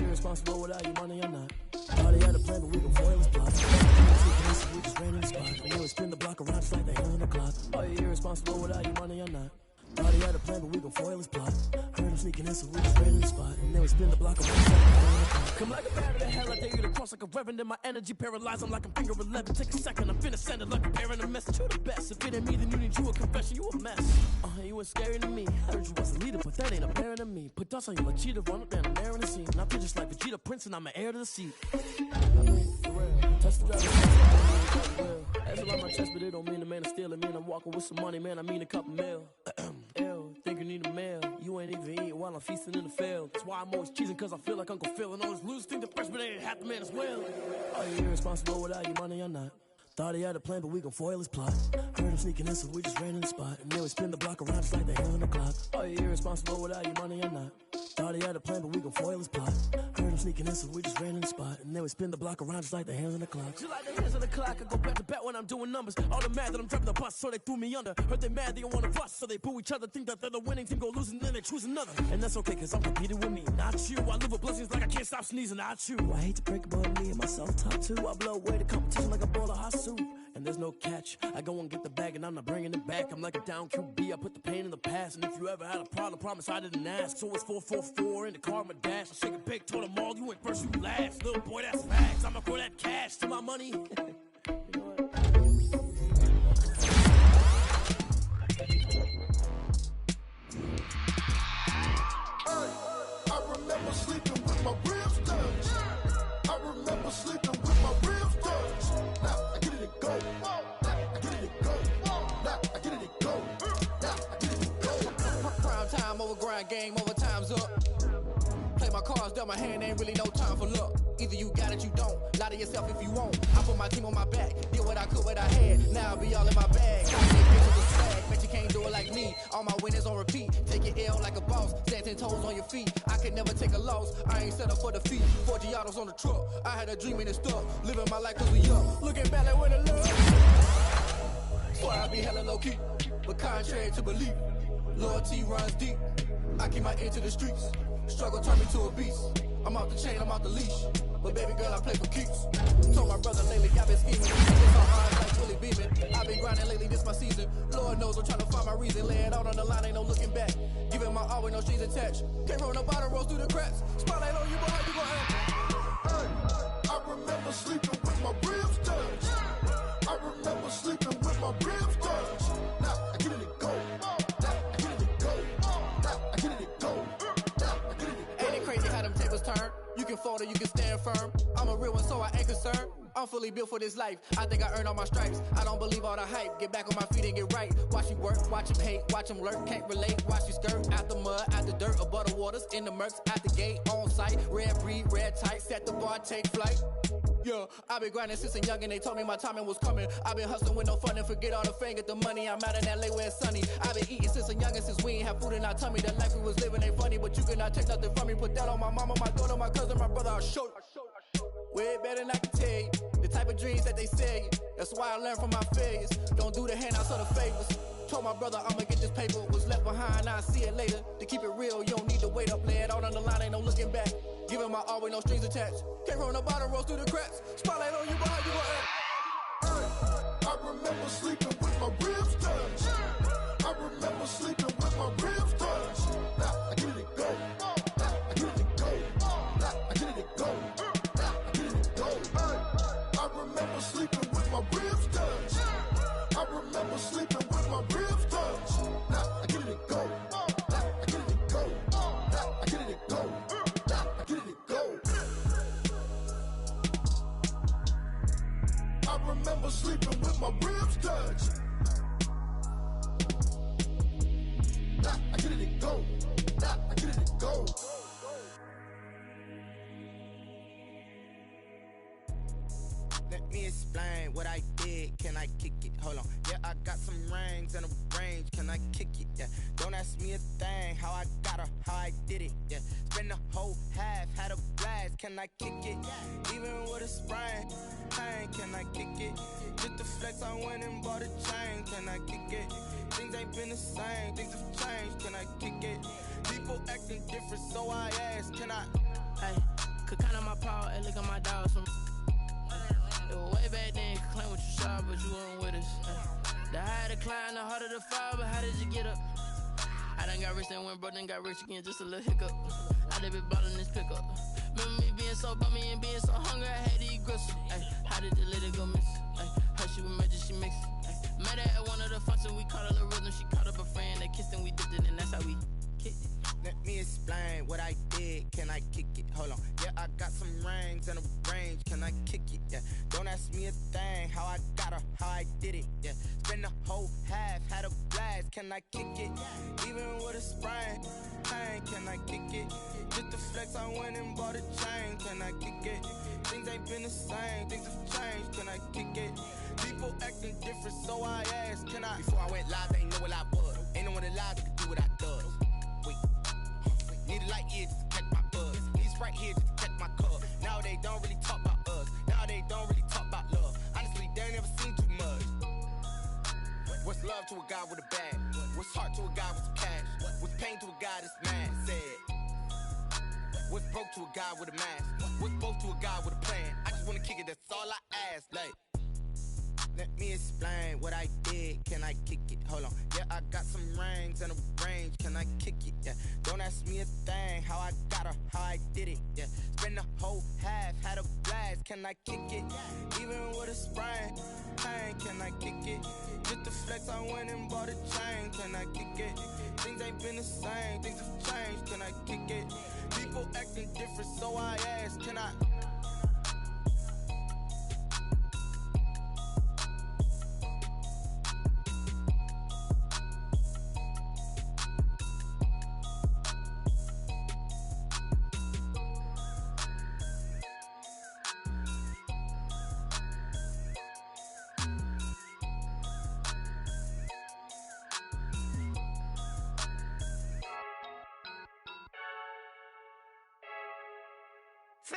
Responsible without your money or not. Already had a plan, but we gon' foil his plot. We just ran in the spot. And you would spin the block around just like the hand on the clock. Are you irresponsible without your money or not? Already had a plan, but we gon' foil his plot. Heard him sneaking in, so we just ran in the spot. And then we spin the block around just like the hand on the clock. Come like a bat of the hell, I dare you to cross like a reverend. And my energy paralyzed, I'm like I'm finger 11. Take a second, I'm finna send it like a parent a message. You the best. If it ain't me, then you need you a confession. You a mess. You was scary to me. I heard you was a leader, but that ain't apparent to me. Put dust on you like cheetah, run up down the air in the scene. And I feel just like Vegeta Prince, and I'm an heir to the seat. I mean, for real. Touch the driver. That's a lot on my chest, but it don't mean the man is stealing. Mean I'm walking with some money, man. I mean a couple mil. Ew, think you need a meal. You ain't even eating while I'm feasting in the field. That's why I'm always cheesing, cause I feel like Uncle Phil. And all this lose think the freshman ain't half the man as well. Are you irresponsible without your money or not? Thought he had a plan, but we gon' foil his plot. Heard him sneaking in, so we just ran in the spot. And then we spin the block around just like the hand on the clock. Are you irresponsible without your money or not? Thought he had a plan, but we gon' foil his plot. Heard him sneaking in, so we just ran in the spot. And then we spin the block around just like the hands on the clock. Just like the hands on the clock, I go back to back when I'm doing numbers. All the mad that I'm driving the bus, so they threw me under. Heard they mad, they don't wanna bust, so they boo each other. Think that they're the winning team, go losing, then they choose another. And that's okay, cause I'm competing with me, not you. I live with blessings like I can't stop sneezing, not you. I hate to break it, but me and myself top two. I blow away the competition like a bowl of hot soup. And there's no catch. I go and get the bag and I'm not bringing it back. I'm like a down QB. I put the pain in the past. And if you ever had a problem, promise I didn't ask. So it's 4-4-4 in the car, my dash. I shake it big, told them all, you ain't first, you last. Little boy, that's facts. I'ma throw that cash to my money. You know what? grind game, overtime's up. Play my cards, dealt my hand, ain't really no time for luck. Either you got it, you don't. Lie to yourself if you won't. I put my team on my back, did what I could, what I had. Now I'll be all in my bag. Bet you can't do it like me. All my winners on repeat. Take your L like a boss. Stand 10 toes on your feet. I could never take a loss. I ain't set up for defeat. 4 Giottos on the truck. I had a dream and it stuck. Living my life cause we young. Looking back like when it look. Swear I be hella low key. But contrary to belief, loyalty runs deep. I keep my ear to the streets. Struggle turned me to a beast. I'm off the chain, I'm off the leash. But baby girl, I play for keeps. Told my brother lately, I've been scheming. It's on hard like Willie Beeman. I've been grinding lately, this my season. Lord knows I'm trying to find my reason. Lay it out on the line, ain't no looking back. Giving my all with no strings attached. Can't roll no bottom, rolls through the cracks. Spotlight on you, boy, how you gon' act?
Hey, I remember sleeping with my ribs touched. I remember sleeping with my ribs touched. Now I get it and go. Now I get it and go. Now I get it and go. Now I get it and go.
Ain't it crazy how them tables turn? You can fold or you can stand firm. I'm a real one, so I ain't concerned. I'm fully built for this life. I think I earned all my stripes. I don't believe all the hype. Get back on my feet and get right. Watch you work, watch him hate, watch him lurk. Can't relate, watch you skirt. Out the mud, out the dirt, above the waters, in the murks, out the gate, on site. Red breed, red tight, set the bar, take flight. Yeah, I been grinding since a youngin', they told me my timing was coming. I been hustling with no fun and forget all the fame, get the money. I'm out in LA where it's sunny. I been eating since a youngin', since we ain't have food in our tummy. The life we was living ain't funny, but you cannot take nothing from me. Put that on my mama, my daughter, my cousin, my brother, I'll show you. Way better than I can tell you. The type of dreams that they sell you. That's why I learned from my failures. Don't do the handouts or the favors. Told my brother I'ma get this paper. Was left behind, I'll see it later. To keep it real, you don't need to wait up. Lay it out on the line, ain't no looking back. Giving my all with no strings attached. Can't roll no bottom, rolls through the cracks. Spotlight on you, boy, how you gon' act?
Hey, I remember sleeping with my ribs touched. I remember sleeping with my ribs touched. Now I get it and go. Now I get it and go. Now I get it and go. Now I get it and go. Hey, I remember sleeping with my ribs touched. I remember sleeping with my ribs touched. Now I get it and go. Now I get it and go. Now I get it and go. Now I get it and go. I remember sleeping with my ribs touched. Now I get it and go. Now I get it and go.
Let me explain what I did. Can I kick it? Hold on. Yeah, I got some rings and a range. Can I kick it? Yeah. Don't ask me a thing. How I got her, how I did it. Yeah. Spend the whole half, had a blast. Can I kick it? Even with a sprain. Pain, can I kick it? Just the flex, I went and bought a chain. Can I kick it? Things ain't been the same. Things have changed. Can I kick it? People acting different, so I ask. Can I?
Hey, could count on my power and look at my dogs from. It was way back then, could claim what you saw, but you weren't with us. The higher the climb, the harder the fall, but how did you get up? I done got rich, then went broke, then got rich again, just a little hiccup. I done been bottling this pickup. Remember me being so bummy and being so hungry, I had to eat gristle. Ay, how did the lady go miss? Ay, her she was magic, she mixed. Ay, met her at one of the functions, we caught a little rhythm, she caught up a friend, they kissed and we dipped it, and that's how we kicked it.
Let me explain what I did. Can I kick it? Hold on. Yeah, I got some rings and a range. Can I kick it? Yeah. Don't ask me a thing. How I got her, how I did it. Yeah. Spend the whole half, had a blast. Can I kick it? Even with a sprain. Pain, can I kick it? Just the flex, I went and bought a chain. Can I kick it? Things ain't been the same. Things have changed. Can I kick it? People acting different, so I asked. Can I? Before I went live, they ain't know what I was. Ain't no one alive that could do what I does. Need a light year just to catch my buzz. Need Sprite here just to catch my cup. Now they don't really talk about us. Now they don't really talk about love. Honestly, they ain't never seen too much. What's love to a guy with a bag? What's heart to a guy with some cash? What's pain to a guy that's mad? Said. What's broke to a guy with a mask? What's both to a guy with a plan? I just wanna kick it, that's all I ask. Like, let me explain what I did. Can I kick it? Hold on. Yeah, I got some rings and a range. Can I kick it? Yeah. Don't ask me a thing. How I got her, how I did it. Yeah. Spend the whole half, had a blast. Can I kick it? Even with a sprain. Pain, can I kick it? Just the flex, I went and bought a chain. Can I kick it? Things ain't been the same. Things have changed. Can I kick it? People acting different, so I ask. Can I?
I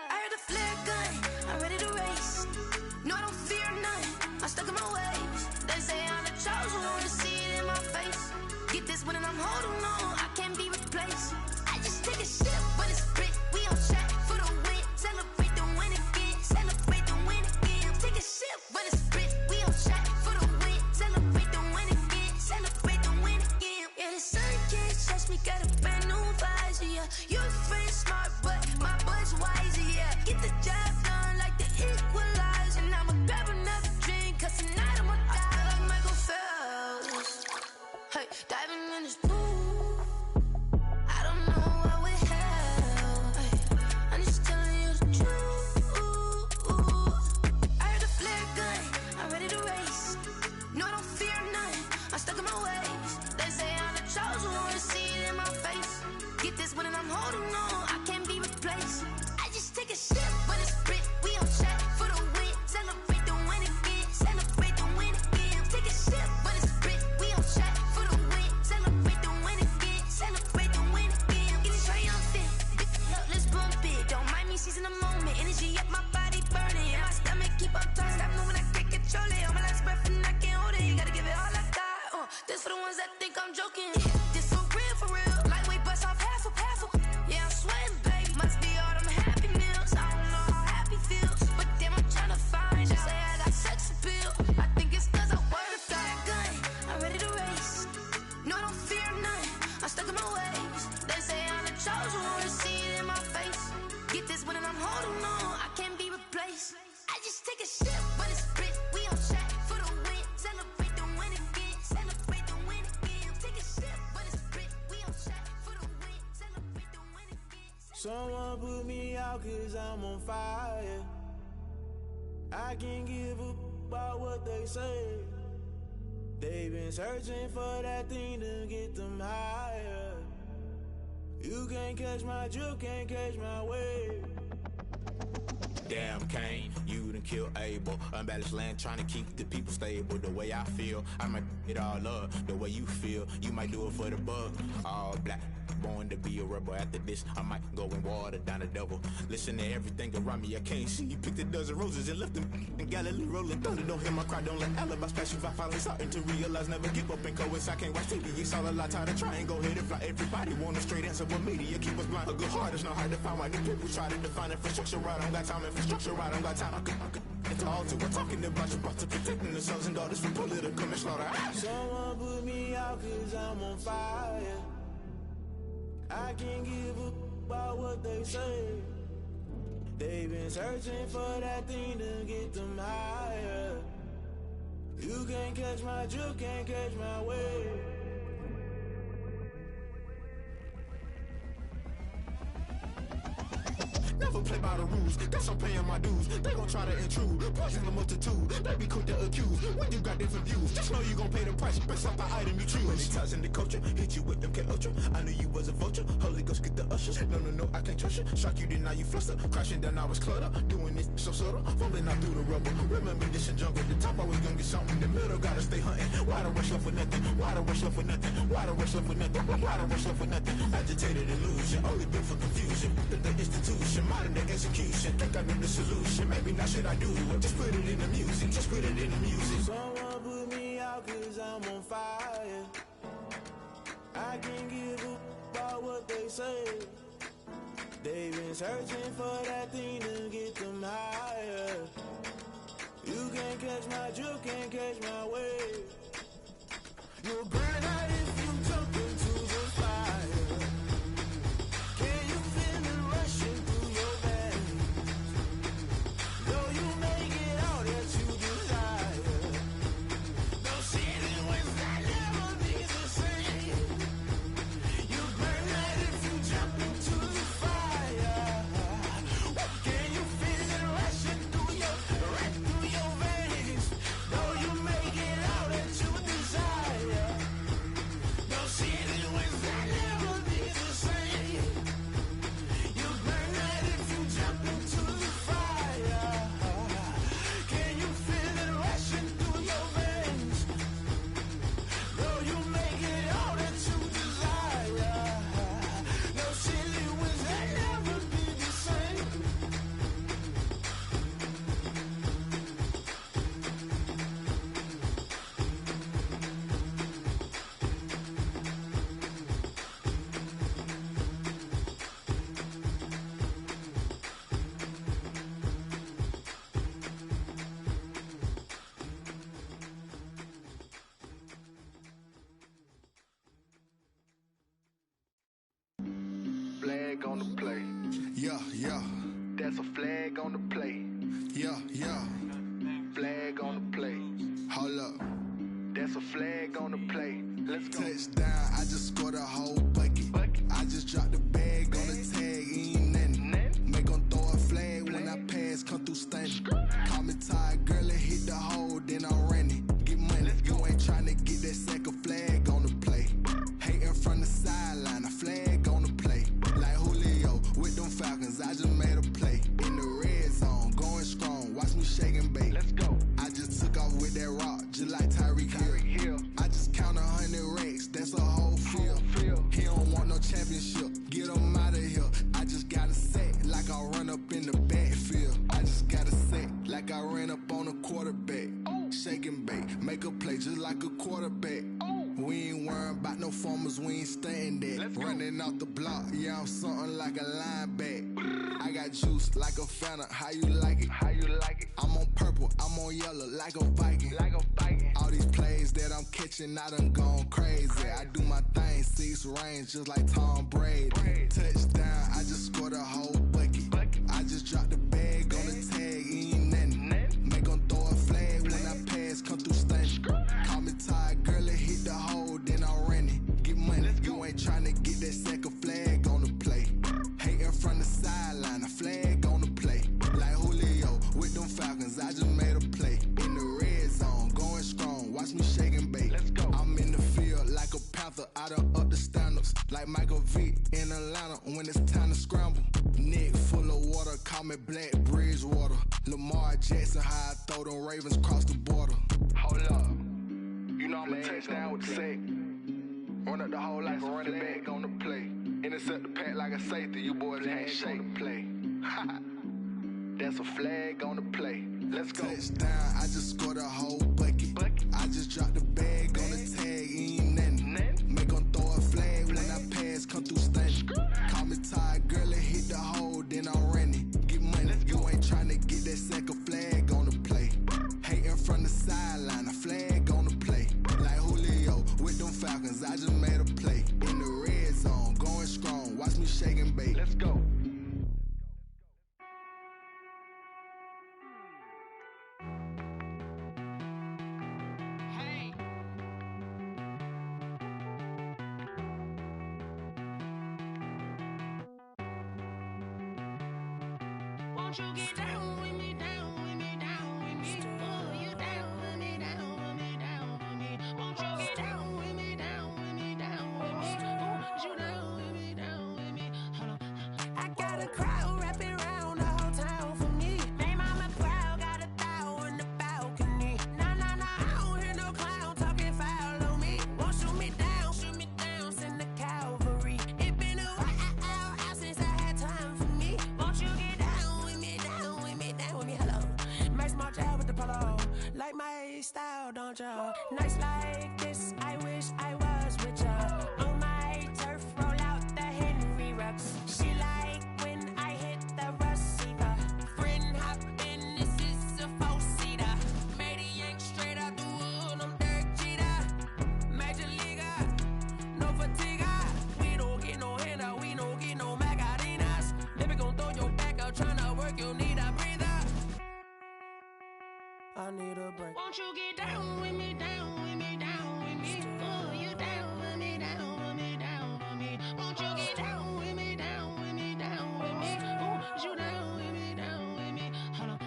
heard the flare gun, I'm ready to race. No, I don't fear none, I'm stuck in my ways. They say I'm the chosen one, to see it in my face. Get this one and I'm holding on, I can't be replaced. I just take a sip, but it's split, we on track for the win. Celebrate the win again, celebrate the win again. Take a sip, but it's split, we on track for the win. Celebrate the win again, celebrate the win again. Yeah, the sun can't touch me, got a brand new visor, yeah. Your friend's smart, but my boy's wiser, yeah. Get the job done like the equalizer. And I'ma grab another drink, cause tonight I'ma die like Michael Phelps. Hey, diving in this pool, I don't know what we have. Hey, I'm just telling you the truth. I heard the flare gun, I'm ready to race. No, I don't fear none, I'm stuck in my ways. They say I'm the chosen one, to see it in my face. Get this one and I'm holding on, I can't be replaced. I just take a sip, but it's split, we on track for the win. Celebrate the win again, celebrate the win again. Take a sip, but it's split, we on track for the win. Celebrate the win again, celebrate the win again. Get it triumphant, look, let's bump it. Don't mind me seizing the moment, energy up my body burning. And my stomach keep up turning, stop moving, I can't control it. On my last breath and I can't hold it, you gotta give it all I got. This for the ones that think I'm joking. This for real, lightweight bust off half a. Yeah, I'm sweating, baby, must be all them happy meals. I don't know how happy feels, but damn, I'm tryna find out. Say I got sex appeal, I think it's cause I work that gun, I'm ready to race. No, I don't fear none, I'm stuck in my ways. They say I'm the chosen one, to see it in my face. Get this one and I'm holding on, I can't be replaced. I just take a sip, but it's split, we on track for the win. Celebrate the win again, celebrate the win again. Take a sip, but it's split, we on track for the win. Celebrate the win again.
Someone put me out cause I'm on fire. I can't give up about what they say. They've been searching for that thing to get them higher. You can't catch my drift, can't catch my wave.
Damn, Kane, you done killed Abel. Unbalanced land, trying to keep the people stable. The way I feel, I might it all up. The way you feel, you might do it for the bug. All black, born to be a rebel. After this, I might go and water down the devil. Listen to everything around me, I can't see. You picked a dozen roses and left them in Galilee rolling thunder. Don't hear my cry, don't let alibis pass you. I finally starting to realize, never give up and coincide. I can't watch TV, it's all a lot. Tired of trying, go ahead and fly. Everybody want a straight answer, but media keep us blind. A good heart is not hard to find. Why do people try to define infrastructure right? I don't got time, infrastructure right, I don't got time. It's all to we're talking about you, about to protecting the sons and daughters from political manslaughter.
Someone put me out cause I'm on fire. I can't give up about what they say. They've been searching for that thing to get them higher. You can't catch my drift, can't catch my wave.
Never play by the rules, guess I'm paying my dues. They gon' try to intrude, poison the multitude. They be quick to accuse, when you got different views. Just know you gon' pay the price, based off the item you choose. Many times in the culture, hit you with them K-Ultra. I knew you was a vulture, Holy Ghost get the ushers. No, I can't trust you. Shock you, then now you fluster. Crashing down, I was cluttered. Doing this so subtle, fumbling out through the rubble. Remember this in jungle, the top always gonna get something. The middle gotta stay hunting. Why the rush left for nothing? Why the rush left for nothing? Why the rush left for nothing? Why the rush left for nothing? Agitated illusion, only built for confusion. The institution, modern day execution. Think I know the solution, maybe not should I do it? Just put it in the music, just put it in the music.
Someone put me out cause I'm on fire. I can't give up about what they say. They've been searching for that thing to get them higher. You can't catch my drift, can't catch my wave. You'll burn out if you jump into the fire. Can you feel it rushing through your veins? Though you may get all that you desire, no city was that never be the same. You burn out if you jump into the fire. Can you feel it rushing through your veins? Though you may get all that you desire.
That's a flag on the play. Let's go. Touchdown, I just scored a whole bucket. I just dropped the bag on the tag, ain't nothing. Make 'em throw a flag when I pass, come through stunning. Call me tired, girl, and hit the hole, then I'm running. Get money, you ain't tryna get that second flag on the play. Hating from the sideline, a flag on the play. Like Julio with them Falcons, I just made a play. In the red zone, going strong, watch me shake and bake. Let's go. I just took off with that rock, just like Tyreek Hill. I just count 100 racks, that's a whole field. He don't want no championship, get him out of here. I just got a set, like I run up in the backfield. I just got a set, like I ran up on a quarterback. Shake and bake, make a play just like a quarterback. We ain't worrying about no formers, we ain't staying there. Running off the block, yeah, I'm something like a linebacker. I got juice like a Fanta, how you like it? How you like it? I'm on purple, I'm on yellow, like a Viking. Like a Viking. All these plays that I'm catching, I done gone crazy. I do my thing, 6 range, just like Tom Brady. Touchdown, I just scored a whole bucket. I just dropped the bag on the tag, ain't nothing. Make 'em throw a flag when I pass, come through stunning. Call me tired, girl, and hit the hole, then I'm running. Get money, you ain't tryna get that second flag on the play. Hating from the sideline, a flag on the play. Like Julio with them Falcons, I just made a play. In the red zone, going strong, watch me shake and bake. Let's go. I'm in the field like a Panther, I done up the standards. Like Michael Vick in Atlanta when it's time to scramble. Neck full of water, call me Black Bridgewater. Lamar Jackson, how I throw them Ravens cross the border. Hold up, you know I'm a touchdown with the sack. Run up the whole like a running back on the play. Intercept the pack like a safety, you boys ain't shake the play. That's a flag on the play. Let's go. Touchdown, I just scored a whole bucket. I just dropped the bag on the tag, ain't nothing. Make 'em throw a flag when I pass, come through stunning. Call me tired, girl, and hit the hole, then I'm running. Get money, you ain't tryna get that second flag on the play. Hating from the sideline, a flag on the play. Like Julio with them Falcons, I just made a play. In the red zone, going strong, watch me shake and bake. Let's go.
Won't you get down with me, down with me, down with me? Oh, you down with me, down with me, down with me. Won't you get down with me, down with me, down with me? Oh, you down with me, down with me? Hold on. I got a crowd wrapping around the whole town for me. Made mama proud, got a thou in the balcony. Nah, nah, nah, I don't hear no clown talking foul on me. Won't shoot me down, send the cavalry. It been a while since I had time for me. Won't you get down with me, down with me, down with me? Hello. Max March out with the polo. Like my style, don't y'all? Nights like this, I wish I was with y'all. On my turf, roll out the Henry Rux. She like when I hit the receiver. Friend hop in, this is a 4-seater. Made a yank straight out the wood, I'm Derek Jeter. Major leaguer, no fatigue. We don't get no handout, we don't get no Macarinas. Never gon' throw your back out, tryna work, you need a breather. I need a break. Won't you get down with me, down with me, down with me? Oh, you down with me, down with me, down with me? Won't you get down with me, down with me, down with me? Oh, you down with me, down with me? Hold on.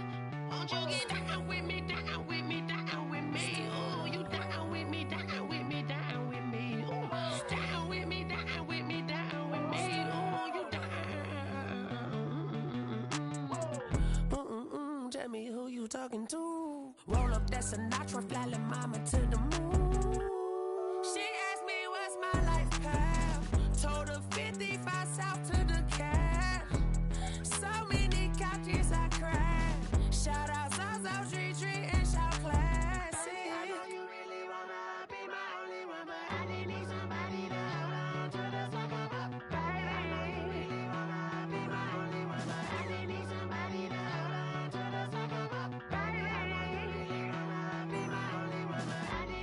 Won't you get down with me, down with me, down with me? Oh, you down with me, down with me, down with me? Oh, down with me, down with me, down with me? Oh, you down. Tell me who you talking to. Roll up that Sinatra, fly la mama to the moon. She asked me what's my life path. Told her 55 south to the cat. So many couches I cried. Shout out South Street and shout classy. I know you really wanna be my only one, but I didn't need somebody to hold on to the sucker up, baby. I know you really wanna be my only one, but I didn't need somebody to hold on to the sucker up, baby. I know you really wanna be my only one, but I didn't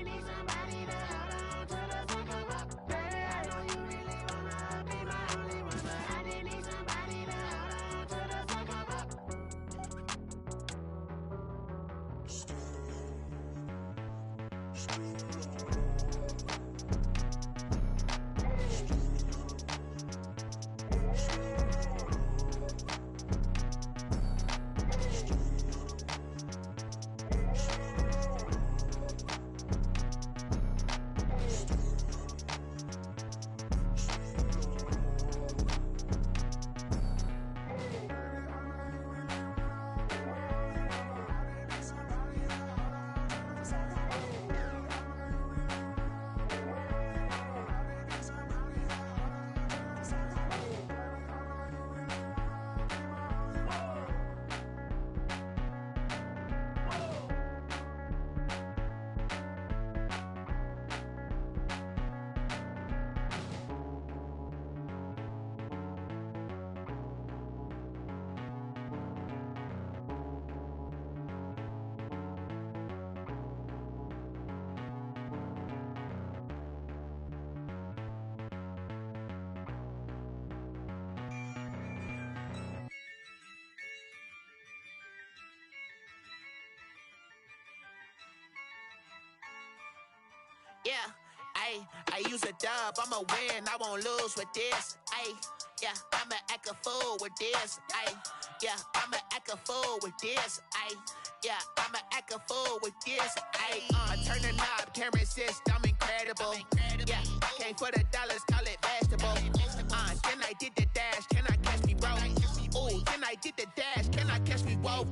Yeah, I use a dub, I'ma win, I won't lose with this. Yeah, I'ma act a fool with this. Yeah, I'ma act a fool with this. Yeah, I'ma act a fool with this. I turn the knob, camera assist, I'm incredible. Yeah, came for the dollars, call it vegetable. Then I did the dash, can I catch me, bro? Ooh, then I did the dash, can I catch me, whoa?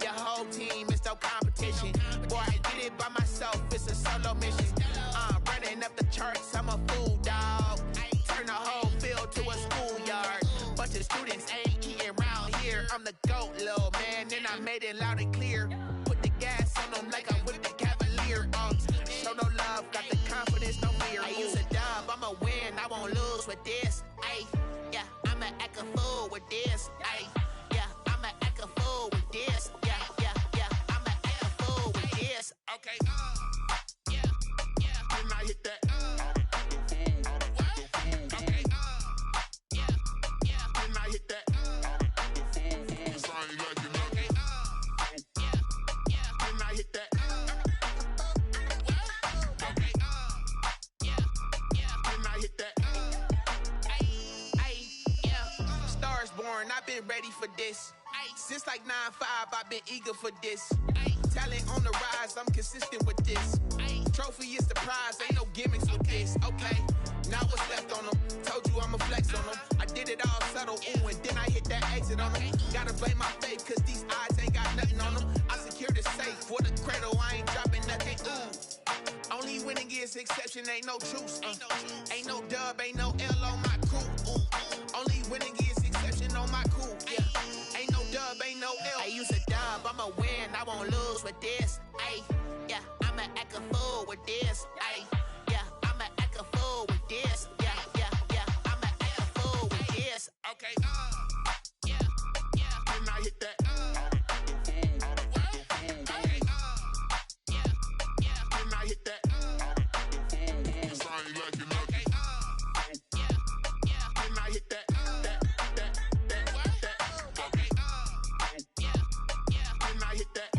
Your whole team is no competition. Boy, I did it by myself, it's a solo mission. Running up the charts, I'm a fool, dog. Turn the whole field to a schoolyard. Bunch of students ain't eating round here. I'm the GOAT, little man, and I made it loud and clear. Put the gas on them like I'm with the Cavalier. Show no love, got the confidence, no fear. I use a dub, I'ma win, I won't lose with this. Yeah, I'ma act a fool with this. Yeah, I'ma act a fool with this. Yeah, I'ma act a fool with this. Okay, yeah, then I hit that. Okay, yeah, then I hit that. I ain't like it, okay, yeah, then I hit that. Okay, yeah, then I hit that. Yeah, stars born, I've been ready for this. Since like 9-5, I've been eager for this. Talent on the rise, I'm consistent with this. Trophy is the prize, ain't no gimmicks with this. Okay, now what's left on them? Told you I'ma flex on them. I did it all subtle, ooh, and then I hit that exit on them. Gotta blame my faith, cause these odds ain't got nothing on them. I secured the safe for the cradle, I ain't dropping nothing, ooh. Only winning is exception, ain't no truce. Ain't no dub, ain't no L on my crew. Ooh. Only winning is exception on my crew. Yeah, ain't no dub, ain't no L. I use a dub, I'ma win, I won't lose with this. Yeah, I'ma act a fool with this. Yeah, I'ma act a fool with this. Yeah, I'ma act a fool with this. Okay, yeah, then I hit that. Okay, yeah, then I hit that. I ain't like it, okay, yeah, then I hit that. Okay, yeah, then I hit that.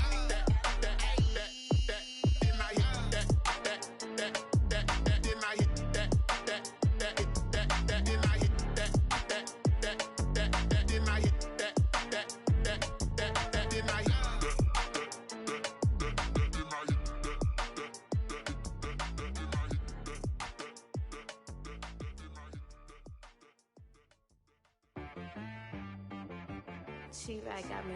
She-Rag got me.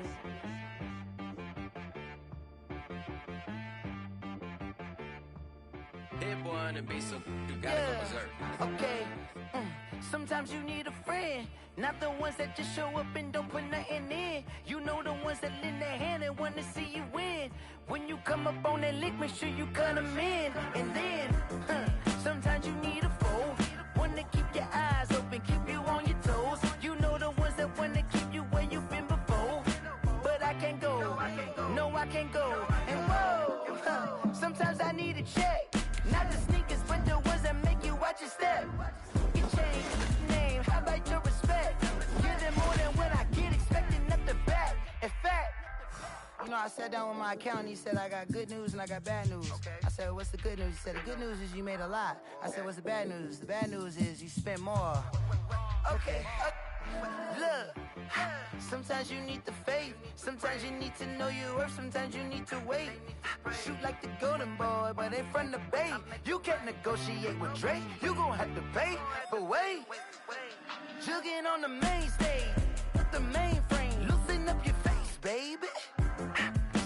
Hit boy on the beat, so you gotta go berserk.
Okay. Sometimes you need a friend, not the ones that just show up and don't put nothing in. You know the ones that lend their hand and want to see you win. When you come up on that lick, make sure you cut them in. And then, sometimes you need a foe, one to keep your eyes open, keep you on your toes. You know the ones that want to keep you where you've been before. But I can't go, no I can't go. And whoa, sometimes I need a check. Not the sneakers, but the ones that make you watch your step. Your change, name, how about your respect? Give them more than what I get, expecting up the back. In fact, you know, I sat down with my accountant, he said I got good news and I got bad news. I said, what's the good news? He said, the good news is you made a lot. I said, what's the bad news? The bad news is you spent more. Okay, look, sometimes you need the faith, sometimes you need to know your worth, sometimes you need to wait. Shoot like the golden boy, but in front of the bay. You can't negotiate with Drake, you gon' have to pay. But wait, jugging on the main stage, with the mainframe, loosen up your face, baby.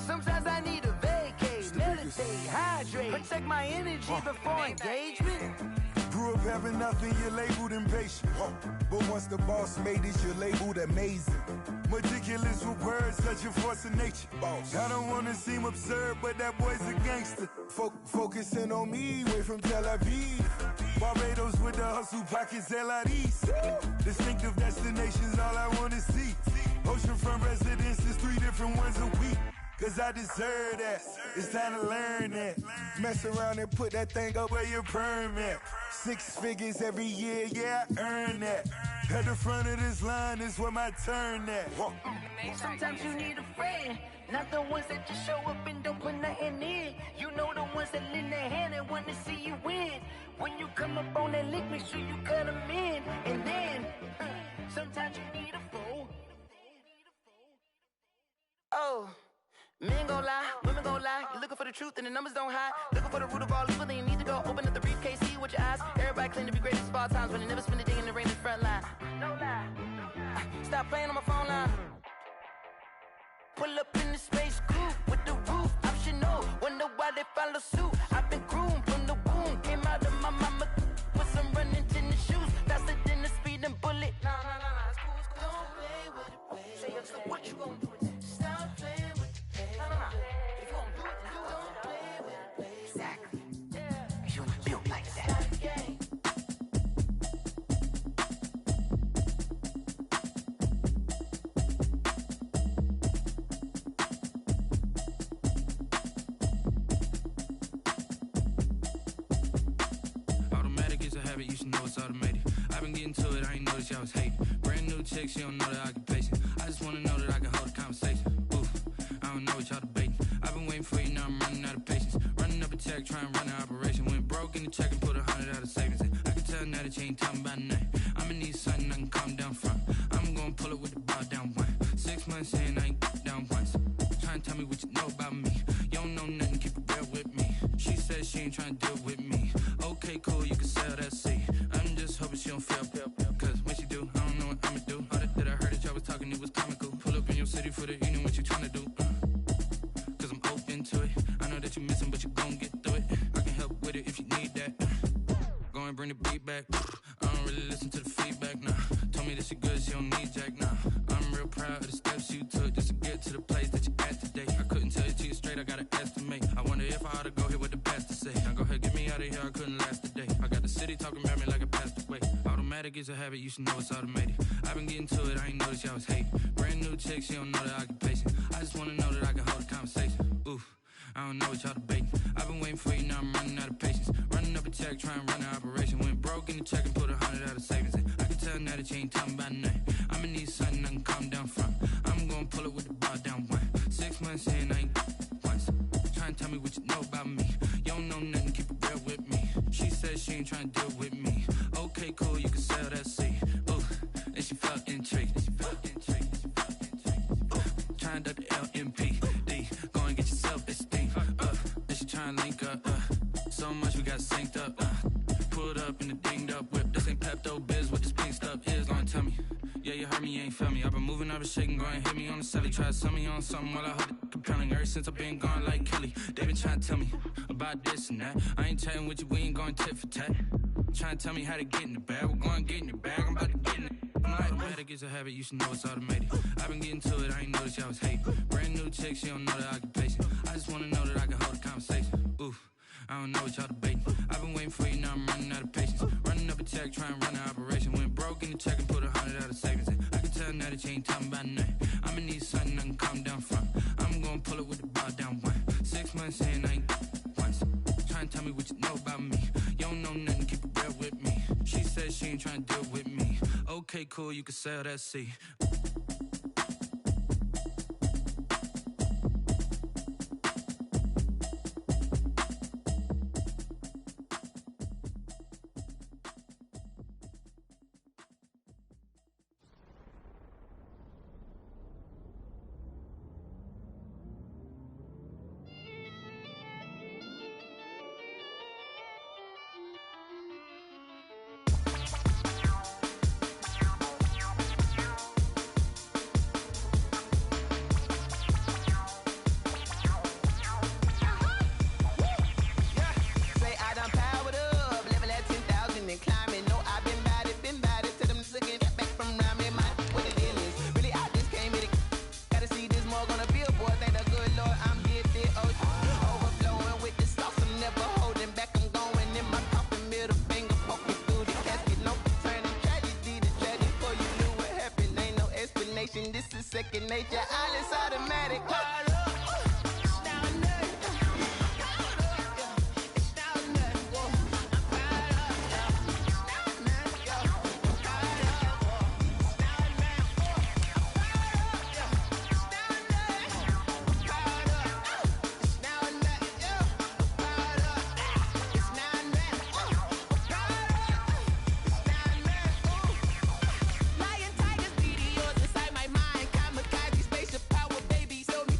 Sometimes I need a vacate, meditate, hydrate, protect my energy before engagement.
Grew up having nothing, you're labeled impatient. But once the boss made it, you're labeled amazing. Meticulous with words, such a force of nature. I don't wanna seem absurd, but that boy's a gangster. Focusing on me, way from Tel Aviv. Barbados with the hustle pockets, LIDs. Distinctive destinations, all I wanna see. Oceanfront residences, 3 different ones a week. Cause I deserve that, it's time to learn that. Mess around and put that thing up where your perm at. 6 figures every year, yeah, I earn that. At the front of this line is where my turn at.
Sometimes you need a friend, not the ones that just show up and don't put nothing in. You know the ones that lend their hand and want to see
Men gon' lie, women gon' lie. You looking for the truth and the numbers don't hide. Looking for the root of all evil, then you need to go open up the briefcase, see with your eyes. Everybody claim to be greatest of all times, but they never spend a day in the rain in the front line. No lie. Stop playing on my phone line. Pull up in the space coupe with the roof optional. Wonder why they follow suit. I've been groomed from the womb. Came out of my mama with some running tennis shoes. Faster than the speeding bullet. Nah, it's cool, it's cool. Don't play with it, play. Say yo, so what you gon' do? Stop playing with it, play. Nah. If you gon' do it, then don't play with it, play. Exactly. Yeah. You built like that.
You should know it's automated. I've been getting to it, I ain't noticed y'all was hating. Brand new chick, she don't know the occupation. I just wanna know that I can hold a conversation. Oof, I don't know what y'all debating. I've been waiting for you, now I'm running out of patience. Running up a check, trying to run an operation. Went broke in the check and put 100 out of savings in. I can tell now that you ain't talking about nothing. I'ma need something I can calm down from. I'm gonna pull it with the bar down one. 6 months in, I ain't down once. Trying to tell me what you know about me. You don't know nothing, keep it real with me. She says she ain't trying to deal with me. Okay, cool, you can sell that seat. I'm just hoping she don't fail. Cause when she do, I don't know what I'ma do. All that I heard that y'all was talking, it was comical. Pull up in your city for the evening, what you tryna do? Cause I'm open to it. I know that you missing, but you gon' get through it. I can help with it if you need that. Go and bring the beat back. I don't really listen to the feedback, nah. Told me that she good, she don't need jack, nah. I'm real proud of the steps you took just to get to the place that you at today. I couldn't tell you to you straight, I gotta estimate. I wonder if I ought to go here with the best to say. Now go ahead, get me out of here, I couldn't last a day. I got the city talking about me like I passed away. Automatic is a habit, you should know it's automated. I've been getting to it, I ain't noticed y'all was hating. Brand new chick, she don't know the occupation. I just wanna know that I can hold a conversation. Oof, I don't know what y'all debating. I've been waiting for you, now I'm running out of patience. Running up a check, trying to run an operation. Went broke in the check and put 100 out of savings in. I can tell now that you ain't talking about nothing. I'ma need something I can calm down from. I'm gonna pull it with the bar down one. 6 months in, I ain't once. Trying to tell me what you know about me. You don't know nothing, keep it real with me. She says she ain't trying to deal with me. Okay, cool, you can sell that seat. Ooh, and she felt intrigued. Trying to duck the LMPD. Go and get your self-esteem up. And she trying to link up. So much we got synced up. Pulled up in the dinged up whip. This ain't Pepto-Biz, what this pink stuff is. Gonna tell me. Yeah, you heard me, you ain't felt me. I've been moving, I've been shaking, go and hit me on the celly. Try to sell me on something while I hold it compelling. Ever since I've been gone like Kelly, they been trying to tell me about this and that. I ain't chatting with you, we ain't going tit for tat. Trying to tell me how to get in the bag. We're going to get in the bag, I'm about to get in it. Automatic is a habit, you should know it's automated. I've been getting to it, I ain't noticed y'all was hating. Brand new chick, she don't know the occupation. I just wanna know that I can hold a conversation. Oof, I don't know what y'all debating. I've been waiting for you, now I'm running out of patience. Running up a check, trying to run an operation. Went broke in the check and put 100 out of savings in. I can tell now that you ain't talking about nothing. I'ma need something I can calm down from. I'm gonna pull it with the bar down one. 6 months in, I ain't once. Trying to tell me what you know about me. You don't know nothing, keep it real with me. She says she ain't trying to deal with me. Okay, cool, you can sell that seat.
This is second nature, all is automatic. Lion, tigers, meteors inside my mind. Kamikaze, spaceship power, baby. Show me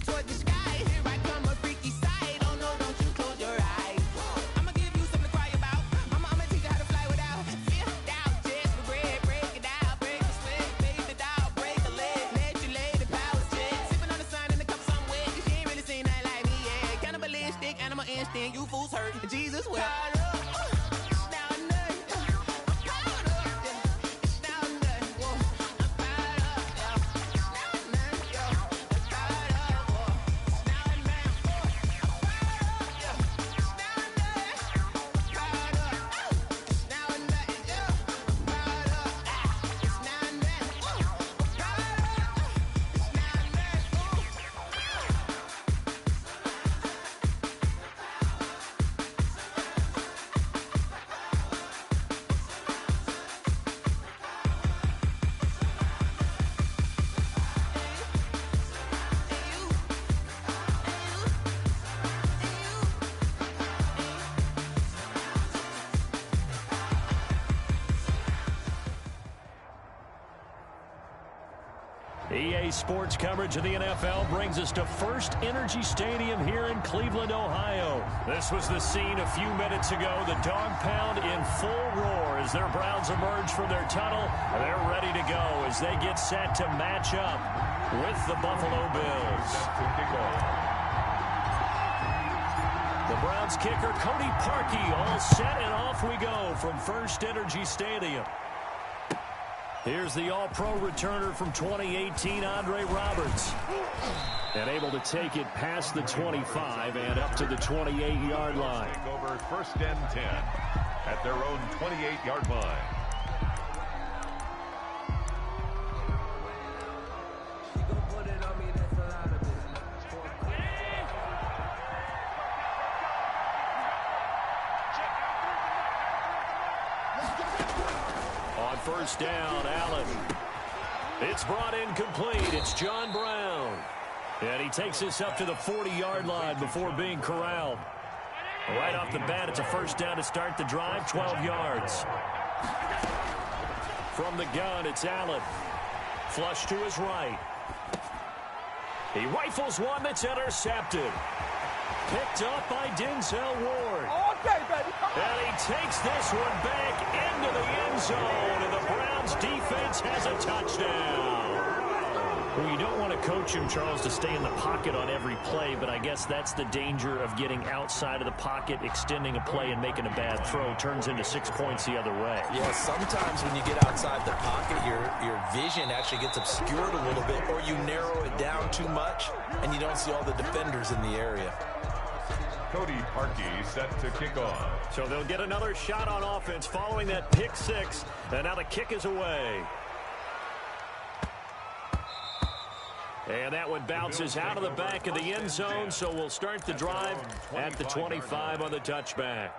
EA Sports coverage of the NFL brings us to First Energy Stadium here in Cleveland, Ohio. This was the scene a few minutes ago. The dog pound in full roar as their Browns emerge from their tunnel. They're ready to go as they get set to match up with the Buffalo Bills. The Browns kicker, Cody Parkey, all set, and off we go from First Energy Stadium. Here's the All-Pro returner from 2018, Andre Roberts. And able to take it past the 25 and up to the 28-yard line.
Take over 1st and 10 at their own 28-yard line.
First down, Allen. It's brought in complete. It's John Brown. And he takes this up to the 40-yard line before being corralled. Right off the bat, it's a first down to start the drive, 12 yards. From the gun, it's Allen. Flush to his right. He rifles one that's intercepted. Picked up by Denzel Ward.
Okay, baby.
And he takes this one back into the end zone, and the Browns defense has a touchdown. Well, you don't want to coach him, Charles, to stay in the pocket on every play, but I guess that's the danger of getting outside of the pocket, extending a play, and making a bad throw. Turns into 6 points the other way.
Yeah, sometimes when you get outside the pocket, your vision actually gets obscured a little bit, or you narrow it down too much, and you don't see all the defenders in the area.
Cody Parkey set to kick off.
So they'll get another shot on offense following that pick six, and now the kick is away. And that one bounces out of the back of the end zone, so we'll start the drive at the 25 on the touchback.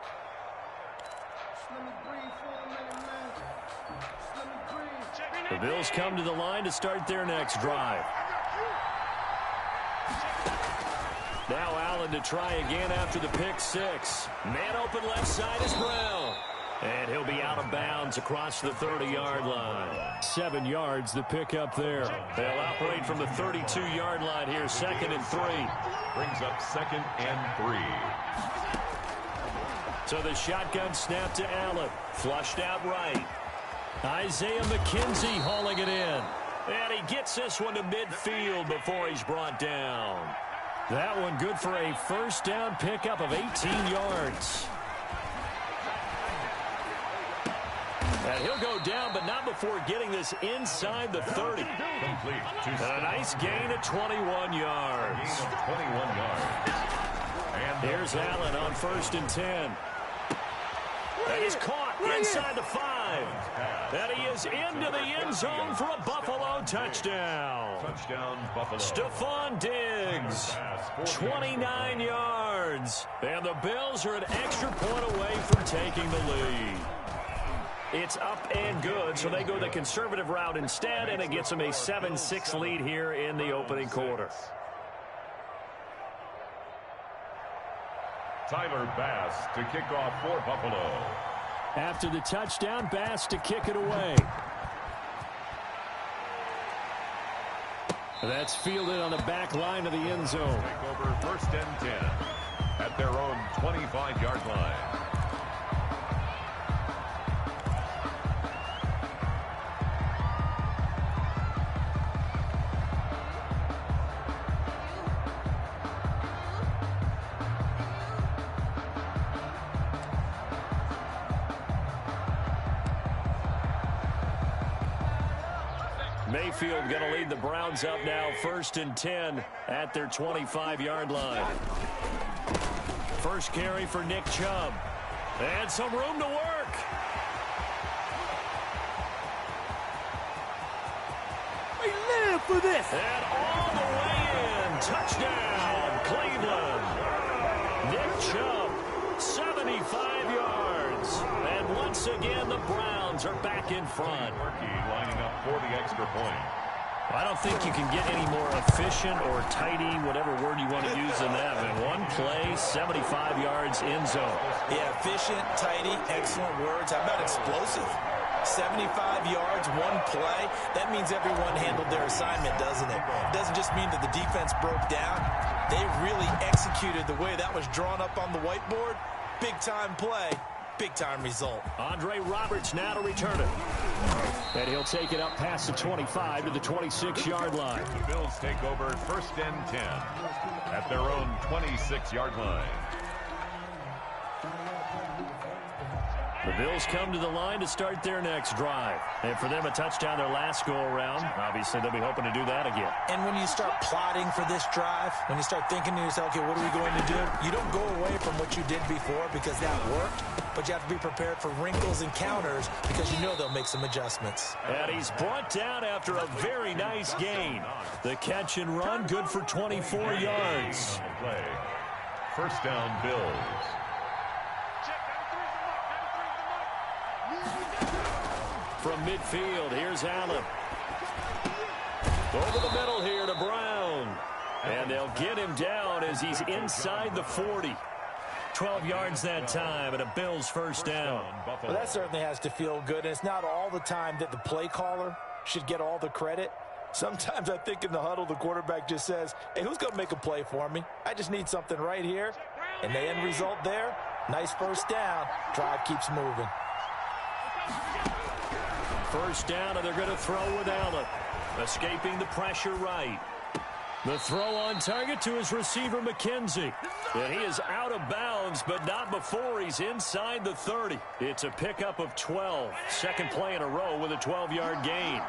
The Bills come to the line to start their next drive. Now Allen to try again after the pick six. Man open left side is Brown. And he'll be out of bounds across the 30-yard line. 7 yards the pick up there. They'll operate from the 32-yard line here, 2nd and 3.
Brings up 2nd and 3.
So the shotgun snap to Allen. Flushed out right. Isaiah McKenzie hauling it in. And he gets this one to midfield before he's brought down. That one good for a first down pickup of 18 yards. And he'll go down, but not before getting this inside the 30.
Complete.
And a nice gain of 21 yards.
Gain of 21 yards. And
here's Allen on 1st and 10. And he's caught inside the 5. And he is into the end zone for a Buffalo touchdown.
Touchdown, Buffalo.
Stephon Diggs, 29 yards. And the Bills are an extra point away from taking the lead. It's up and good, so they go the conservative route instead, and it gets them a 7-6 lead here in the opening quarter.
Tyler Bass to kick off for Buffalo.
After the touchdown, Bass to kick it away. That's fielded on the back line of the end zone.
Take over 1st and 10 at their own 25-yard line.
Mayfield going to lead the Browns up now, 1st and 10 at their 25-yard line. First carry for Nick Chubb. And some room to work.
We live for this.
And all the way in. Touchdown, Cleveland. Nick Chubb, 75 yards. And once again, the Browns are back in front.
Lining up for the extra point.
I don't think you can get any more efficient or tidy, whatever word you want to use in that. In one play, 75 yards in zone.
Yeah, efficient, tidy, excellent words. How about explosive? 75 yards, one play. That means everyone handled their assignment, doesn't it? It doesn't just mean that the defense broke down. They really executed the way that was drawn up on the whiteboard. Big-time play. Big-time result.
Andre Roberts now to return it. And he'll take it up past the 25 to the 26-yard line.
The Bills take over 1st and 10 at their own 26-yard line.
The Bills come to the line to start their next drive. And for them, a touchdown their last go-around. Obviously, they'll be hoping to do that again.
And when you start plotting for this drive, when you start thinking to yourself, okay, what are we going to do? You don't go away from what you did before because that worked. But you have to be prepared for wrinkles and counters because you know they'll make some adjustments.
And he's brought down after a very nice gain. The catch and run, good for 24 yards.
Play. 1st down, Bills.
From midfield, here's Allen. Over the middle here to Brown. And they'll get him down as he's inside the 40. 12 yards that time, and a Bills 1st down.
Well, that certainly has to feel good. And it's not all the time that the play caller should get all the credit. Sometimes I think in the huddle, the quarterback just says, hey, who's going to make a play for me? I just need something right here. And the end result there, nice 1st down. Drive keeps moving.
1st down, and they're going to throw with Allen. Escaping the pressure right. The throw on target to his receiver, McKenzie. And he is out of bounds, but not before he's inside the 30. It's a pickup of 12. Second play in a row with a 12-yard gain.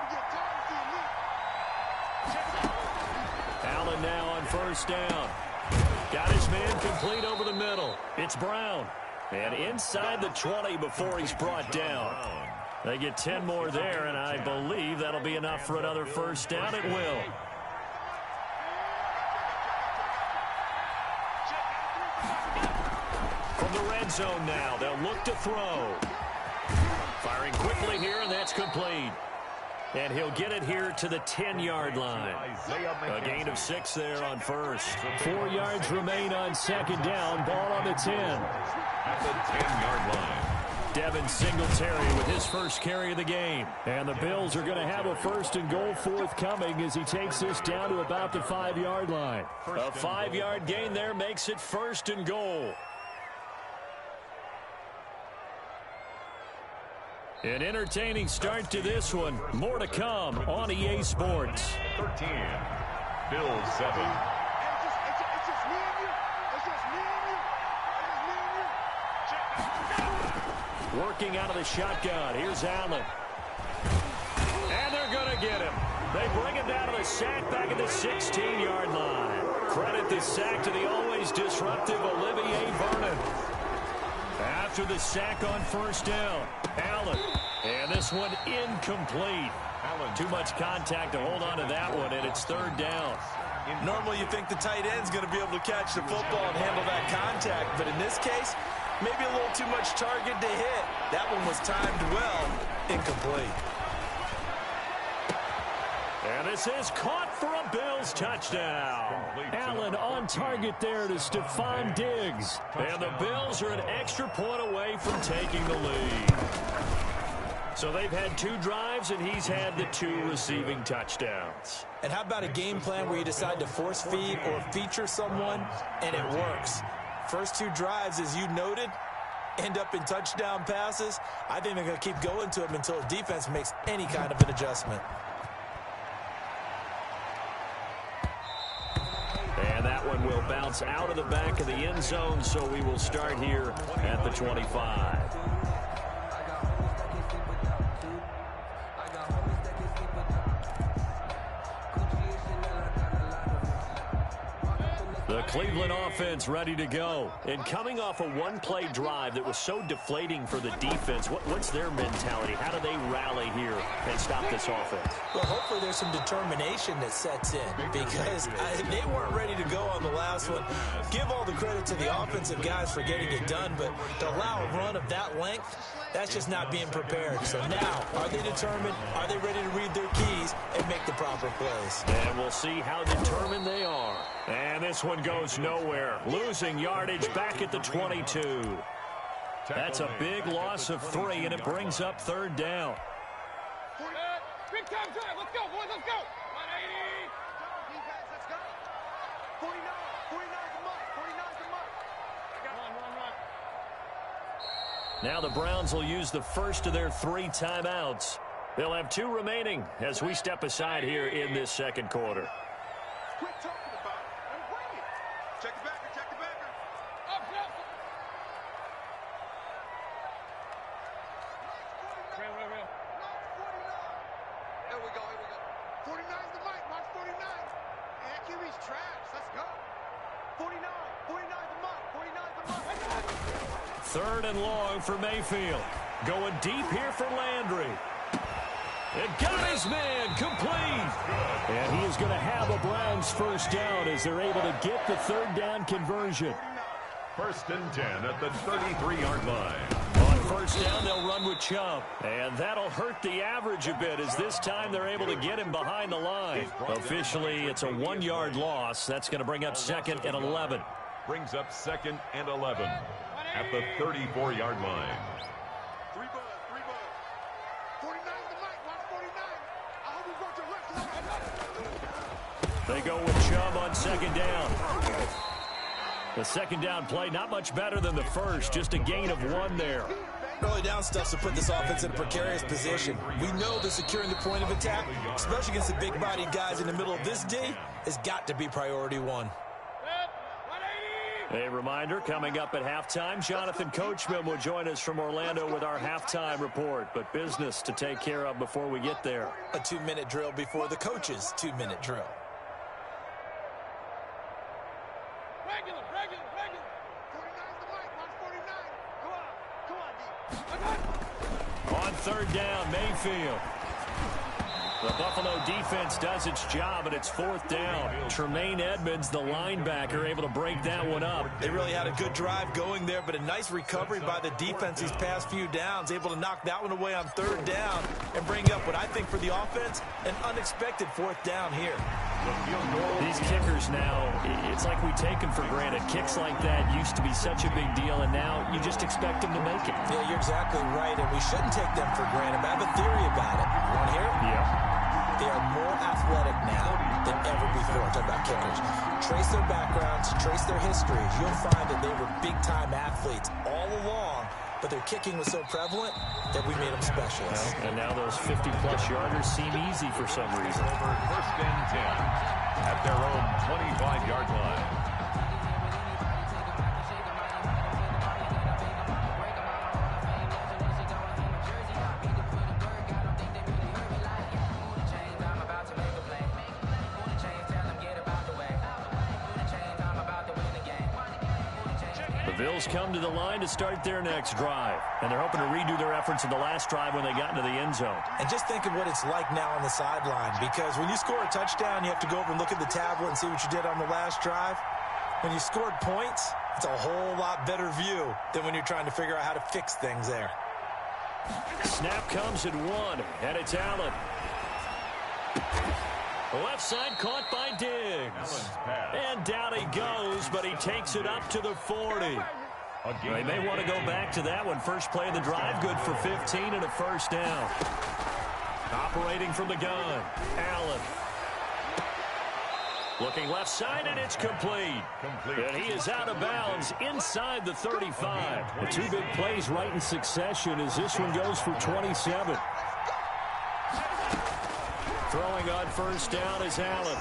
Allen now on 1st down. Got his man complete over the middle. It's Brown. And inside the 20 before he's brought down. They get 10 more there, and I believe that'll be enough for another 1st down. It will. From the red zone now, they'll look to throw. Firing quickly here, and that's complete. And he'll get it here to the 10-yard line. A gain of 6 there on 1st. 4 yards remain on 2nd down. Ball on the 10.
At the 10-yard line.
Devin Singletary with his first carry of the game. And the Bills are going to have a 1st and goal forthcoming as he takes this down to about the 5-yard line. A 5-yard gain there makes it 1st and goal. An entertaining start to this one. More to come on EA Sports.
13. Bills 7.
Working out of the shotgun. Here's Allen. And they're going to get him. They bring him down to the sack back at the 16-yard line. Credit the sack to the always disruptive Olivier Vernon. After the sack on 1st down, Allen. And this one incomplete. Too much contact to hold on to that one, and it's 3rd down.
Normally you think the tight end's going to be able to catch the football and handle that contact, but in this case, maybe a little too much target to hit. That one was timed well. Incomplete.
And this is caught for a Bills touchdown. Allen on target there to Stephon Diggs. And the Bills are an extra point away from taking the lead. So they've had 2 drives, and he's had the 2 receiving touchdowns.
And how about a game plan where you decide to force feed or feature someone, and it works? First 2 drives, as you noted, end up in touchdown passes. I think they're going to keep going to them until the defense makes any kind of an adjustment.
And that one will bounce out of the back of the end zone, so we will start here at the 25.
The Cleveland offense ready to go. And coming off a one-play drive that was so deflating for the defense, what's their mentality? How do they rally here and stop this offense?
Well, hopefully there's some determination that sets in because they weren't ready to go on the last one. Give all the credit to the offensive guys for getting it done, but to allow a run of that length, that's just not being prepared. So now, are they determined? Are they ready to read their keys and make the proper plays?
And we'll see how determined they are. And this one goes nowhere. Losing yardage back at the 22. That's a big loss of 3, and it brings up 3rd down.
Big time drive. Let's go, boys. Let's go. 180. Defense, let's go. 49. 49's the mark. 49's the mark. Run.
Now the Browns will use the first of their 3 timeouts. They'll have 2 remaining as we step aside here in this second quarter.
Quit talking about it and bring it. Check the backer. Check the backer. Up, up. Real. Here we go. 49's the mic. Mark 49. And that QB's trash. Let's go. 49. 49's the mark. 49's the mark.
3rd and long for Mayfield. Going deep here for Landry. It got his man complete. And he is going to have a Browns first down as they're able to get the 3rd down conversion.
1st and 10 at the 33-yard line.
On 1st down, they'll run with Chubb. And that'll hurt the average a bit as this time they're able to get him behind the line. Officially, it's a 1-yard loss. That's going to bring up 2nd and 11.
Brings up 2nd and 11 at the 34-yard line.
3 buzz. 49's the mic. Mark 49. I hope you brought your left.
They go with Chubb on 2nd down. The 2nd down play, not much better than the first, just a gain of 1 there.
Early down stuff to put this offense in a precarious position. We know that securing the point of attack, especially against the big-bodied guys in the middle of this D, has got to be priority 1.
A reminder, coming up at halftime, Jonathan Coachman will join us from Orlando with our halftime report. But business to take care of before we get there.
A 2-minute drill before the coach's 2-minute drill.
Regular. 49's the mic. Mark 49. Come on, D.
On 3rd down, Mayfield. The Buffalo defense does its job, and it's 4th down. Tremaine Edmonds, the linebacker, able to break that one up.
They really had a good drive going there, but a nice recovery by the defense these past few downs, able to knock that one away on 3rd down and bring up what I think for the offense, an unexpected 4th down here.
These kickers now, it's like we take them for granted. Kicks like that used to be such a big deal, and now you just expect them to make it.
Yeah, you're exactly right, and we shouldn't take them for granted. I have a theory about it. You want to hear it?
Yeah.
They are more athletic now than ever before. I'm talking about kickers. Trace their backgrounds, trace their histories. You'll find that they were big-time athletes all along, but their kicking was so prevalent that we made them specialists.
Well, and now those 50-plus yarders seem easy for some reason.
Over 1st and 10 at their own 25-yard line.
Bills come to the line to start their next drive. And they're hoping to redo their efforts in the last drive when they got into the end zone.
And just think of what it's like now on the sideline, because when you score a touchdown, you have to go over and look at the tablet and see what you did on the last drive. When you scored points, it's a whole lot better view than when you're trying to figure out how to fix things there.
Snap comes at 1, and it's Allen. Left side caught by Diggs. And down he goes, but he takes it up to the 40. They may want to go back to that one. First play of the drive, good for 15 and a 1st down. Operating from the gun, Allen. Looking left side, and it's complete. And he is out of bounds inside the 35. The 2 big plays right in succession as this one goes for 27. Throwing on 1st down is Allen.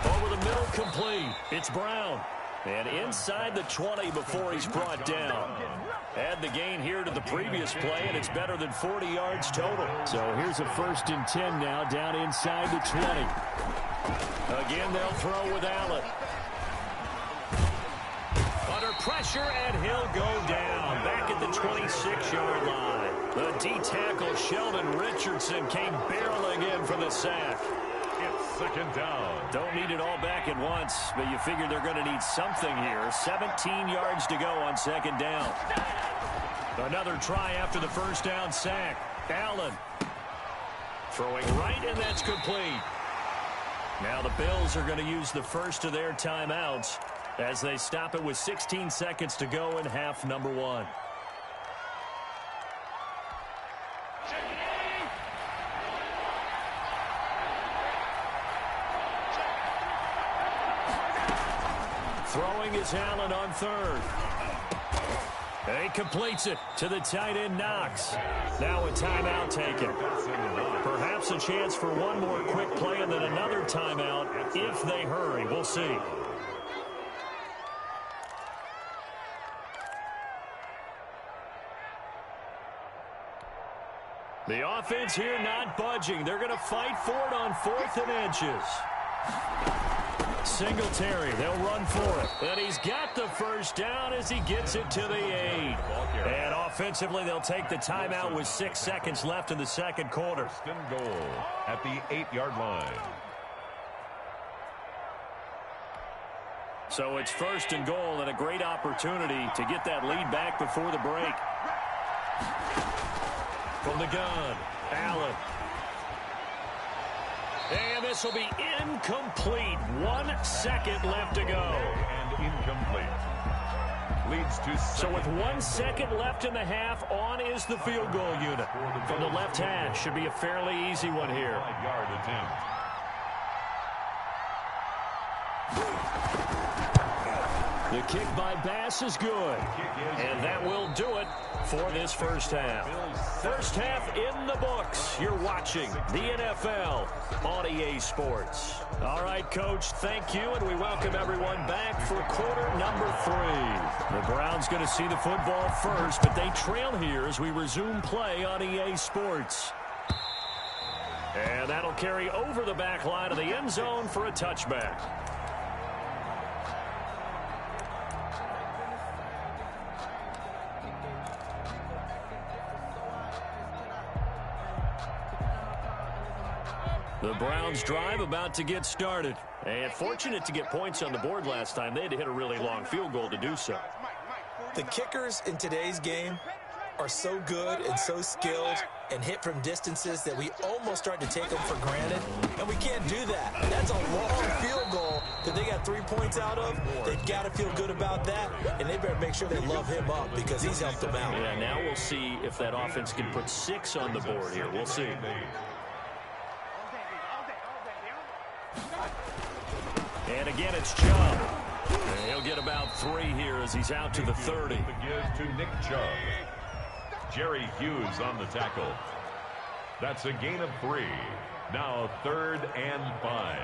Over the middle, complete. It's Brown. And inside the 20 before he's brought down. Add the gain here to the previous play, and it's better than 40 yards total. So here's a 1st and 10 now, down inside the 20. Again, they'll throw with Allen. pressure, and he'll go down back at the 26-yard line. The D-tackle Sheldon Richardson came barreling in for the sack.
It's second down.
Don't need it all back at once, but you figure they're going to need something here. 17 yards to go on second down. Another try after the first down sack. Allen throwing right, and that's complete. Now the Bills are going to use the first of their timeouts as they stop it with 16 seconds to go in half number 1. Throwing is Allen on third. He completes it to the tight end Knox. Now a timeout taken. Perhaps a chance for one more quick play and then another timeout if they hurry. We'll see. The offense here not budging. They're going to fight for it on 4th and inches. Singletary, they'll run for it. And he's got the first down as he gets it to the 8. And offensively, they'll take the timeout with 6 seconds left in the second quarter.
First and goal at the 8-yard line.
So it's first and goal and a great opportunity to get that lead back before the break. From the gun, Allen. And this will be incomplete. 1 second left to go.
And incomplete. Leads to
so with 1 second left in the half, on is the field goal unit. From the left hash, should be a fairly easy one here.
5-yard attempt.
The kick by Bass is good. And that will do it for this first half. First half in the books. You're watching the NFL on EA Sports. All right, Coach, thank you, and we welcome everyone back for quarter number 3. The Browns going to see the football first, but they trail here as we resume play on EA Sports. And that'll carry over the back line of the end zone for a touchback. The Browns drive about to get started. And fortunate to get points on the board last time. They had to hit a really long field goal to do so.
The kickers in today's game are so good and so skilled and hit from distances that we almost start to take them for granted. And we can't do that. That's a long field goal that they got 3 points out of. They've got to feel good about that. And they better make sure they love him up because he's helped them out.
Yeah, now we'll see if that offense can put 6 on the board here. We'll see. And again, it's Chubb. And he'll get about 3 here as he's out to the 30.
The give to Nick Chubb. Jerry Hughes on the tackle. That's a gain of 3. Now 3rd and 5.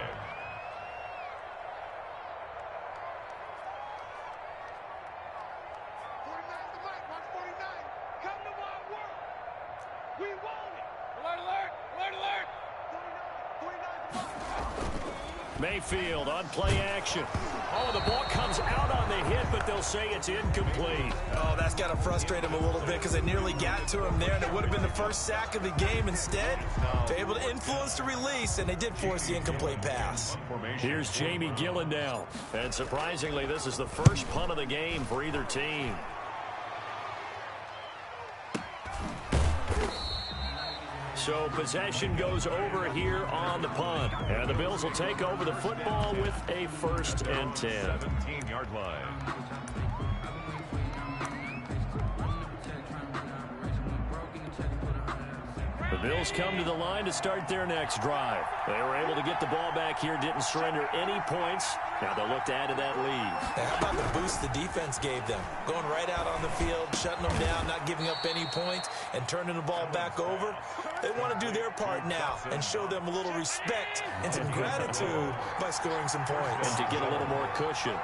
Mayfield on play action. Oh, the ball comes out on the hit, but they'll say it's incomplete.
Oh, that's got to frustrate him a little bit because they nearly got to him there, and it would have been the first sack of the game. Instead, they're able to influence the release, and they did force the incomplete pass.
Here's Jamie Gillen now. And surprisingly, this is the first punt of the game for either team. So possession goes over here on the punt. And the Bills will take over the football with a 1st and 10.
17-yard line.
The Bills come to the line to start their next drive. They were able to get the ball back here, didn't surrender any points. Now they'll look to add to that lead.
Now, how about the boost the defense gave them? Going right out on the field, shutting them down, not giving up any points, and turning the ball back over. They want to do their part now and show them a little respect and some gratitude by scoring some points.
And to get a little more cushion.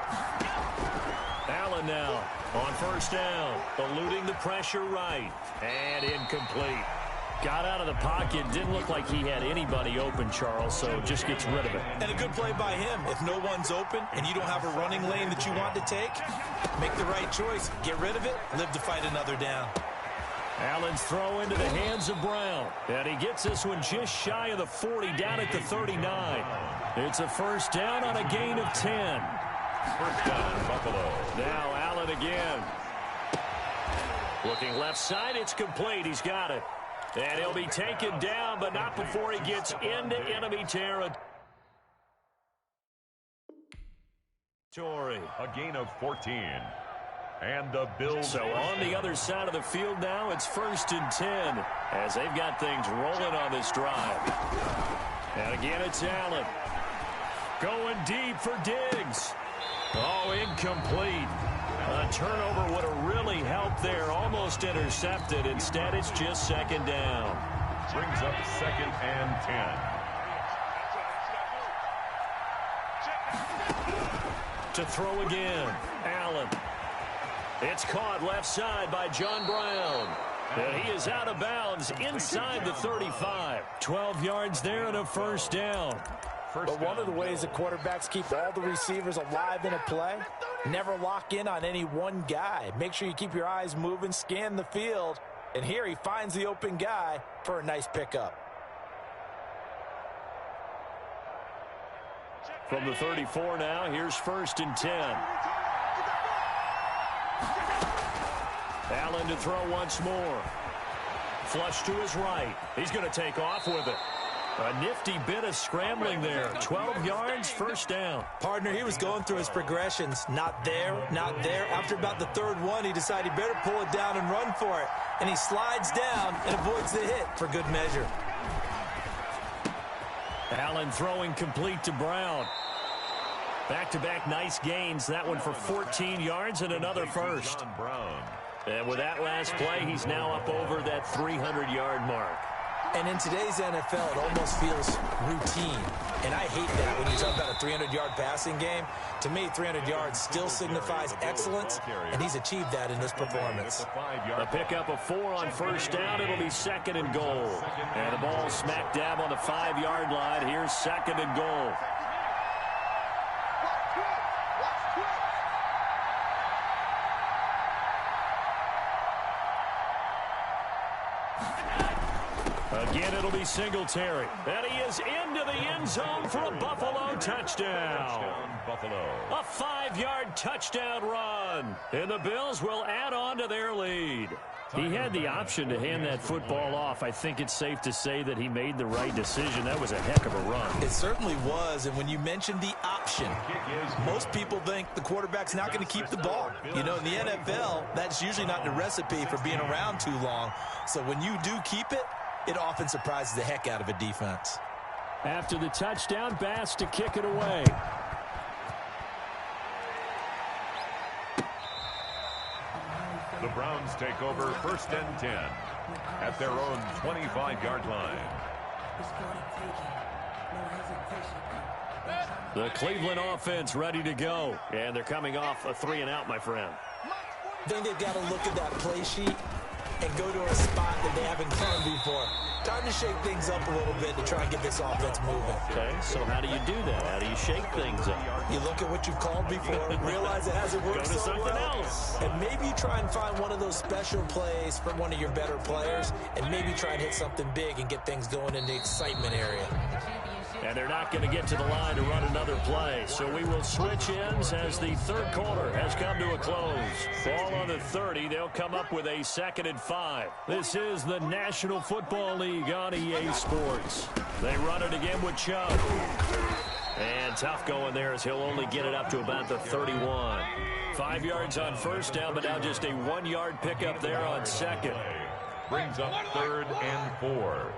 Allen now on 1st down, eluding the pressure right. And incomplete. Got out of the pocket. Didn't look like he had anybody open, Charles, so just gets rid of it.
And a good play by him. If no one's open and you don't have a running lane that you want to take, make the right choice. Get rid of it. Live to fight another down.
Allen's throw into the hands of Brown. And he gets this one just shy of the 40, down at the 39. It's a first down on a gain of 10.
First down, Buffalo.
Now Allen again. Looking left side, it's complete. He's got it. And he'll be taken down, but not before he gets into enemy territory.
A gain of 14. And the Bills.
So on the other side of the field now, it's 1st and 10 as they've got things rolling on this drive. And again, it's Allen. Going deep for Diggs. Oh, incomplete. A turnover would have really helped there. Almost intercepted. Instead, it's just 2nd down.
Brings up 2nd and 10.
To throw again. Allen. It's caught left side by John Brown. And he is out of bounds inside the 35. 12 yards there and a first down.
But one of the ways that quarterbacks keep all the receivers alive in a play, never lock in on any one guy. Make sure you keep your eyes moving, scan the field. And here he finds the open guy for a nice pickup.
From the 34 now, here's 1st and 10. Allen to throw once more. Flush to his right. He's going to take off with it. A nifty bit of scrambling there. 12 yards, first down.
Partner, he was going through his progressions. Not there, not there. After about the 3rd one, he decided he better pull it down and run for it. And he slides down and avoids the hit for good measure.
Allen throwing complete to Brown. Back-to-back nice gains. That one for 14 yards and another first. And with that last play, he's now up over that 300-yard mark.
And in today's NFL, it almost feels routine. And I hate that when you talk about a 300-yard passing game. To me, 300 yards still signifies excellence, and he's achieved that in this performance.
A pickup of 4 on first down. It'll be 2nd and goal. And the ball smack dab on the 5-yard line. Here's 2nd and goal. Again, it'll be Singletary. And he is into the end zone for a Buffalo touchdown. A 5-yard touchdown run. And the Bills will add on to their lead. He had the option to hand that football off. I think it's safe to say that he made the right decision. That was a heck of a run.
It certainly was. And when you mentioned the option, most people think the quarterback's not going to keep the ball. You know, in the NFL, that's usually not the recipe for being around too long. So when you do keep it, it often surprises the heck out of a defense.
After the touchdown, Bass to kick it away.
The Browns take over 1st and 10 at their own 25-yard line.
The Cleveland offense ready to go. And they're coming off a 3-and-out, my friend.
I think they've got to look at that play sheet and go to a spot that they haven't gone before. Time to shake things up a little bit to try and get this offense moving.
Okay, so how do you do that? How do you shake things up?
You look at what you've called before, realize it hasn't worked
Go to
so
something
well,
else.
and maybe you try and find one of those special plays from one of your better players, and maybe try and hit something big and get things going in the excitement area.
And they're not going to get to the line to run another play. So we will switch ends as the 3rd quarter has come to a close. Ball on the 30. They'll come up with a 2nd and 5. This is the National Football League on EA Sports. They run it again with Chubb. And tough going there as he'll only get it up to about the 31. 5 yards on first down, but now just a 1-yard pickup there on 2nd.
Brings up 3rd and 4.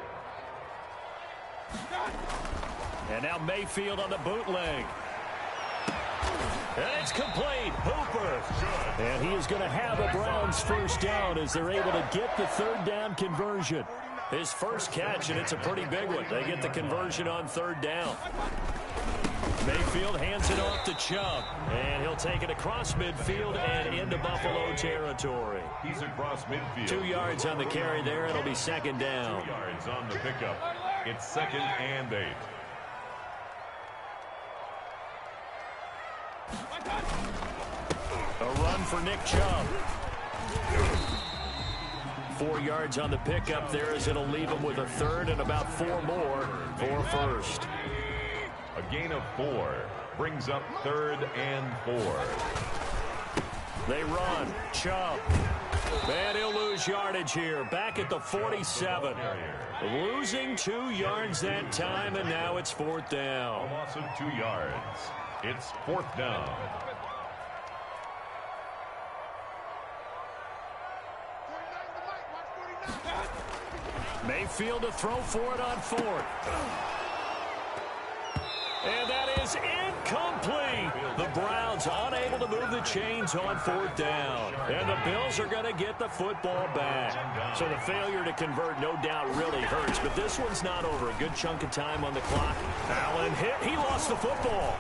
And now Mayfield on the bootleg. And it's complete. Hooper. And he is going to have a Browns first down as they're able to get the 3rd down conversion. His first catch, and it's a pretty big one. They get the conversion on 3rd down. Mayfield hands it off to Chubb, and he'll take it across midfield and into Buffalo territory.
He's across midfield.
2 yards on the carry there. It'll be second down.
2 yards on the pickup. It's 2nd and 8.
A run for Nick Chubb. 4 yards on the pickup there as it'll leave him with a third and about 4 more for first.
A gain of 4 brings up 3rd and 4.
They run. Chubb. And he'll lose yardage here. Back at the 47. Losing 2 yards that time, and now it's 4th down.
A loss of 2 yards. It's 4th down.
Mayfield to throw for it on 4th. And that is incomplete. The Browns unable to move the chains on 4th down. And the Bills are going to get the football back. So the failure to convert no doubt really hurts. But this one's not over. A good chunk of time on the clock. Allen hit. He lost the football.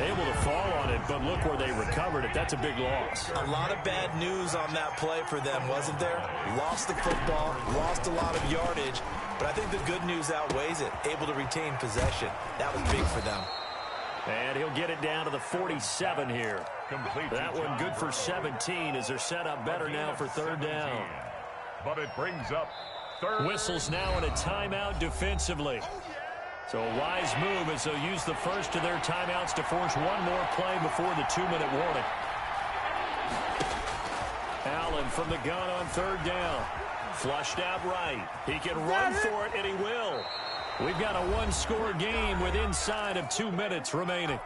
Able to fall on it, but look where they recovered it. That's a big loss.
A lot of bad news on that play for them, wasn't there? Lost the football, lost a lot of yardage, but I think the good news outweighs it. Able to retain possession. That was big for them.
And he'll get it down to the 47 here.
Complete.
That one good for 17 as they're set up better now for 3rd down.
But it brings up 3rd.
Whistles now in a timeout defensively. So a wise move as they'll use the first of their timeouts to force one more play before the 2-minute warning. Allen from the gun on 3rd down. Flushed out right. He can run for it, and he will. We've got a 1-score game with inside of 2 minutes remaining.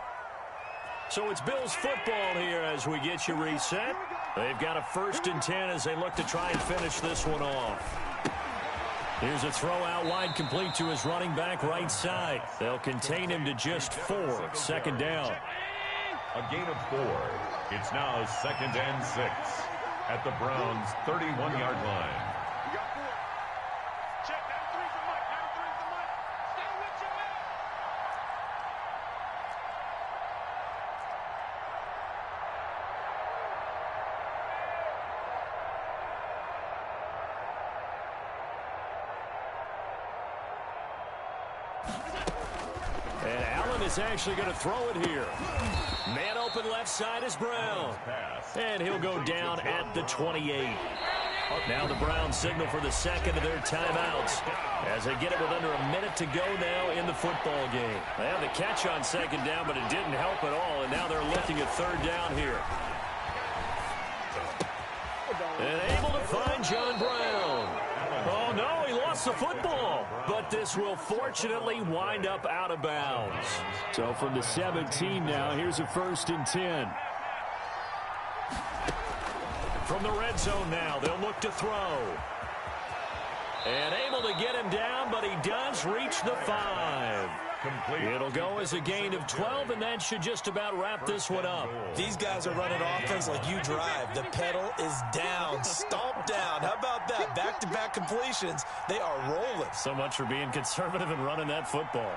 So it's Bills football here as we get you reset. They've got a 1st and 10 as they look to try and finish this one off. Here's a throw out wide, complete to his running back right side. They'll contain him to just 4. 2nd down.
A gain of 4. It's now 2nd and 6 at the Browns' 31-yard line.
And Allen is actually going to throw it here. Man open left side is Brown. And he'll go down at the 28. Now the Browns signal for the 2nd of their timeouts as they get it with under a minute to go now in the football game. They had the catch on 2nd down, but it didn't help at all, and now they're looking at 3rd down here. And able to find John Brown. Oh, no, he lost the football. But this will fortunately wind up out of bounds. So from the 17 now, here's a 1st and 10. From the red zone now, they'll look to throw. And able to get him down, but he does reach the 5.
Complete.
It'll go as a gain of 12, and that should just about wrap this one up.
These guys are running offense like you drive. The pedal is down, stomp down. How about that? Back-to-back completions. They are rolling.
So much for being conservative and running that football.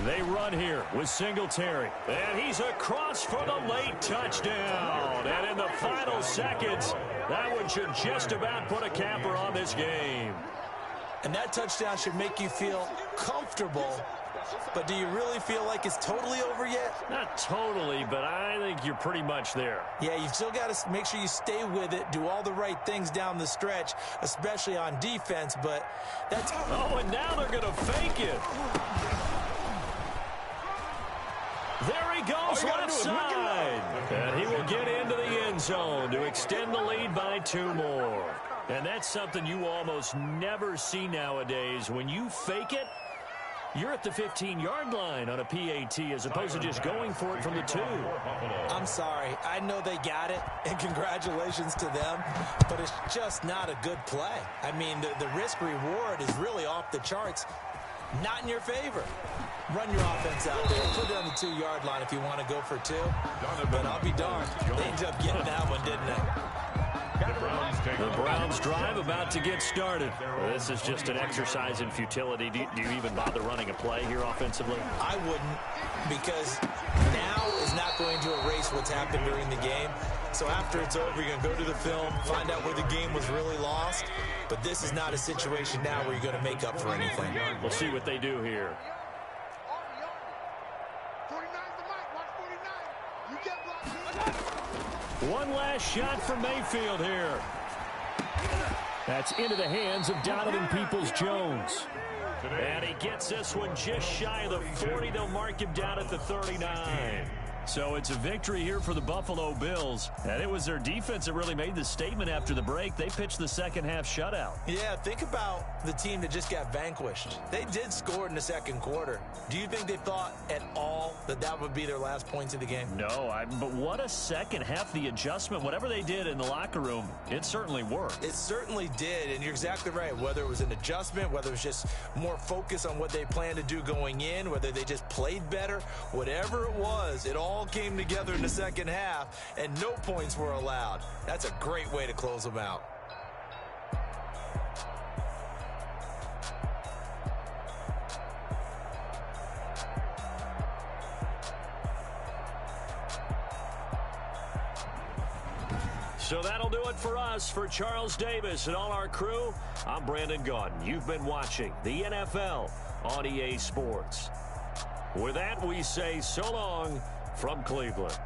They run here with Singletary. And he's across for the late touchdown. And in the final seconds, that one should just about put a capper on this game.
And that touchdown should make you feel comfortable. But do you really feel like it's totally over yet?
Not totally, but I think you're pretty much there.
Yeah, you've still got to make sure you stay with it, do all the right things down the stretch, especially on defense, but that's...
Oh, and now they're going to fake it. There he goes, left side. And he will get into the end zone to extend the lead by 2 more. And that's something you almost never see nowadays. When you fake it, you're at the 15-yard line on a PAT as opposed to just going for it from the 2.
I'm sorry. I know they got it, and congratulations to them, but it's just not a good play. I mean, the risk-reward is really off the charts. Not in your favor. Run your offense out there. Put it on the 2-yard line if you want to go for 2. But I'll be darned. They ended up getting that one, didn't they?
The Browns drive about to get started. This is just an exercise in futility. Do you even bother running a play here offensively?
I wouldn't, because now is not going to erase what's happened during the game. So after it's over, you're going to go to the film, find out where the game was really lost. But this is not a situation now where you're going to make up for anything.
We'll see what they do here. One last shot from Mayfield here. That's into the hands of Donovan Peoples-Jones. And he gets this one just shy of the 40. They'll mark him down at the 39. So it's a victory here for the Buffalo Bills. And it was their defense that really made the statement after the break. They pitched the second-half shutout.
Yeah, think about the team that just got vanquished. They did score in the second quarter. Do you think they thought at all that that would be their last points of the game?
No, but what a second half. The adjustment, whatever they did in the locker room, it certainly worked.
It certainly did, and you're exactly right. Whether it was an adjustment, whether it was just more focus on what they planned to do going in, whether they just played better, whatever it was, it all came together in the second half, and no points were allowed. That's a great way to close them out.
So that'll do it for us. For Charles Davis and all our crew, I'm Brandon Gaudin. You've been watching the NFL on EA Sports. With that, we say so long from Cleveland.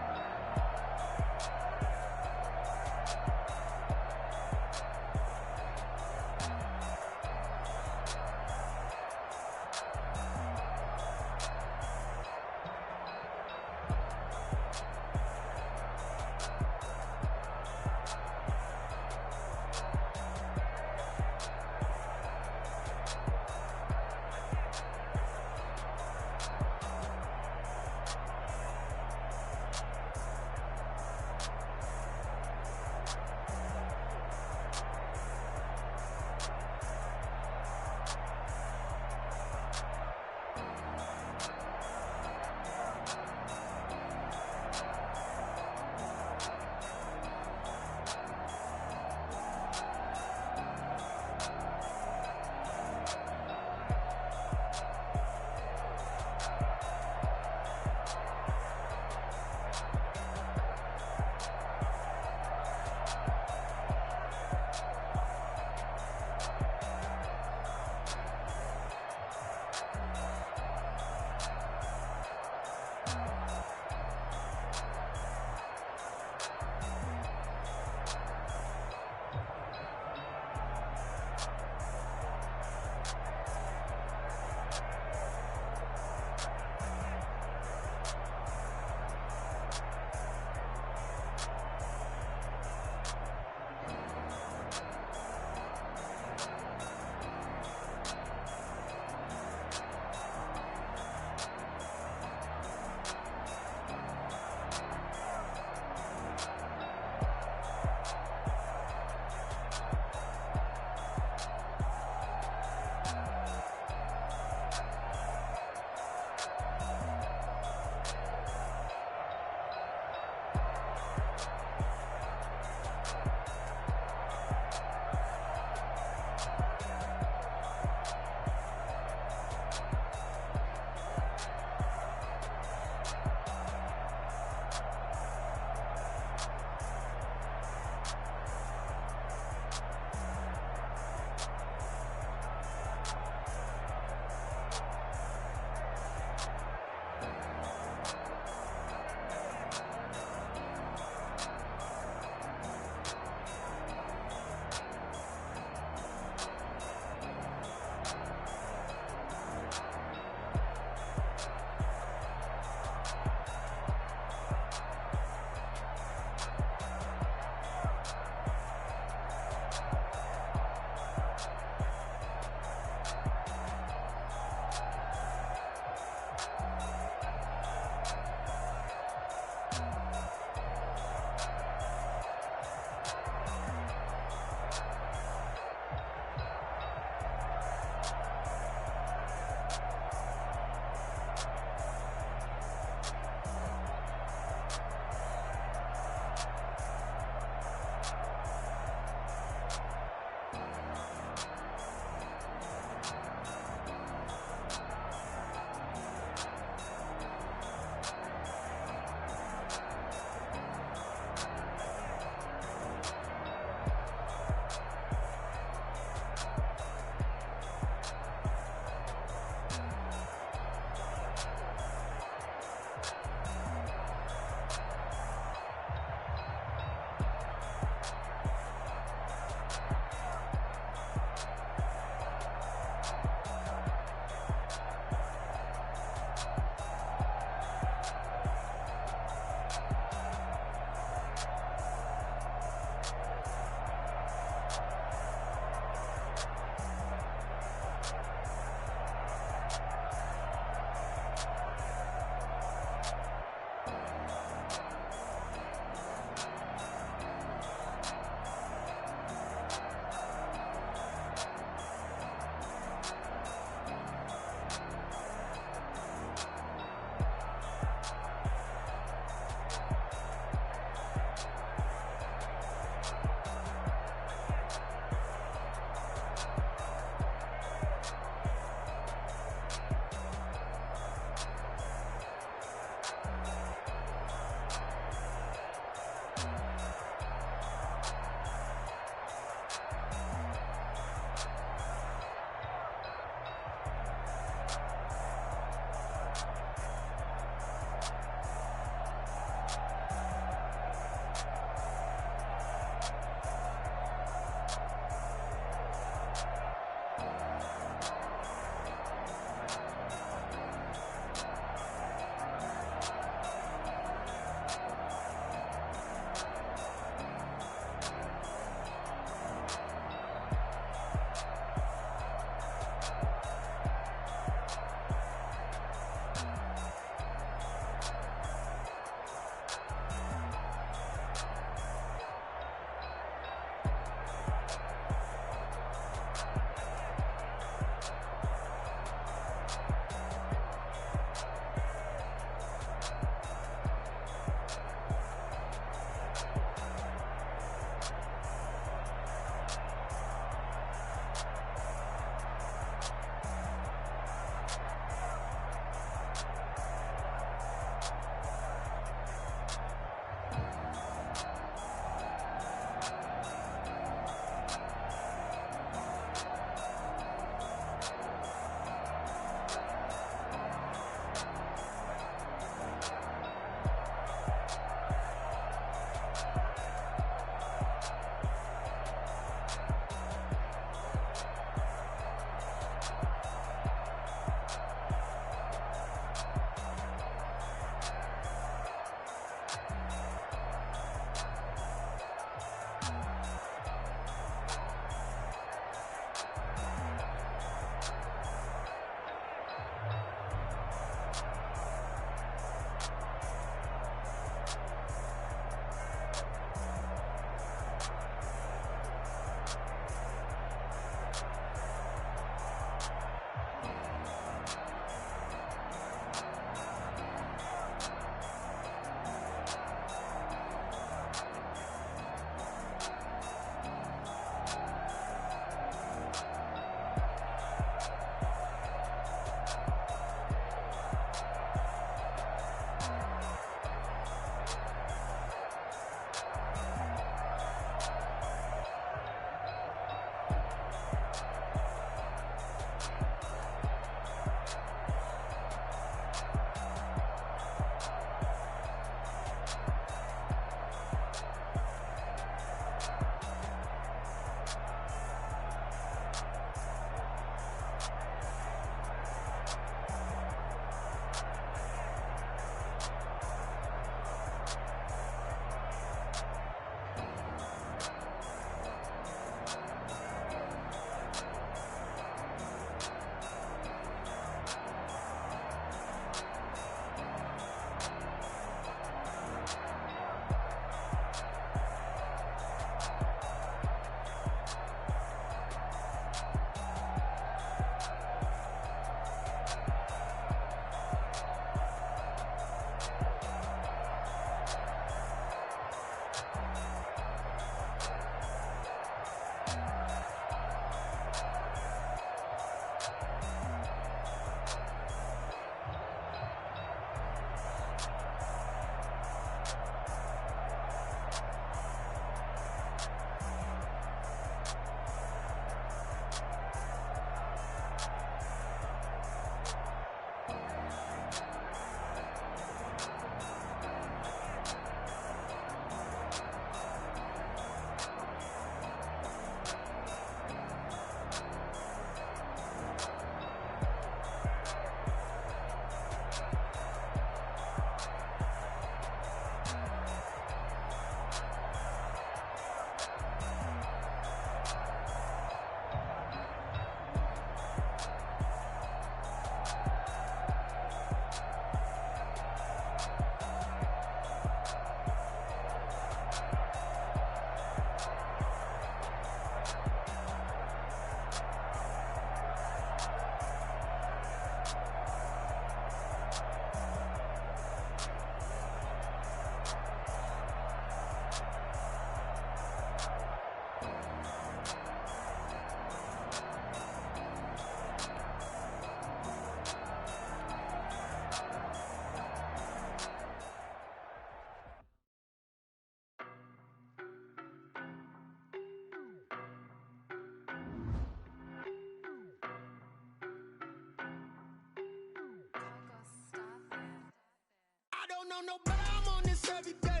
don't know no better, I'm on this every day.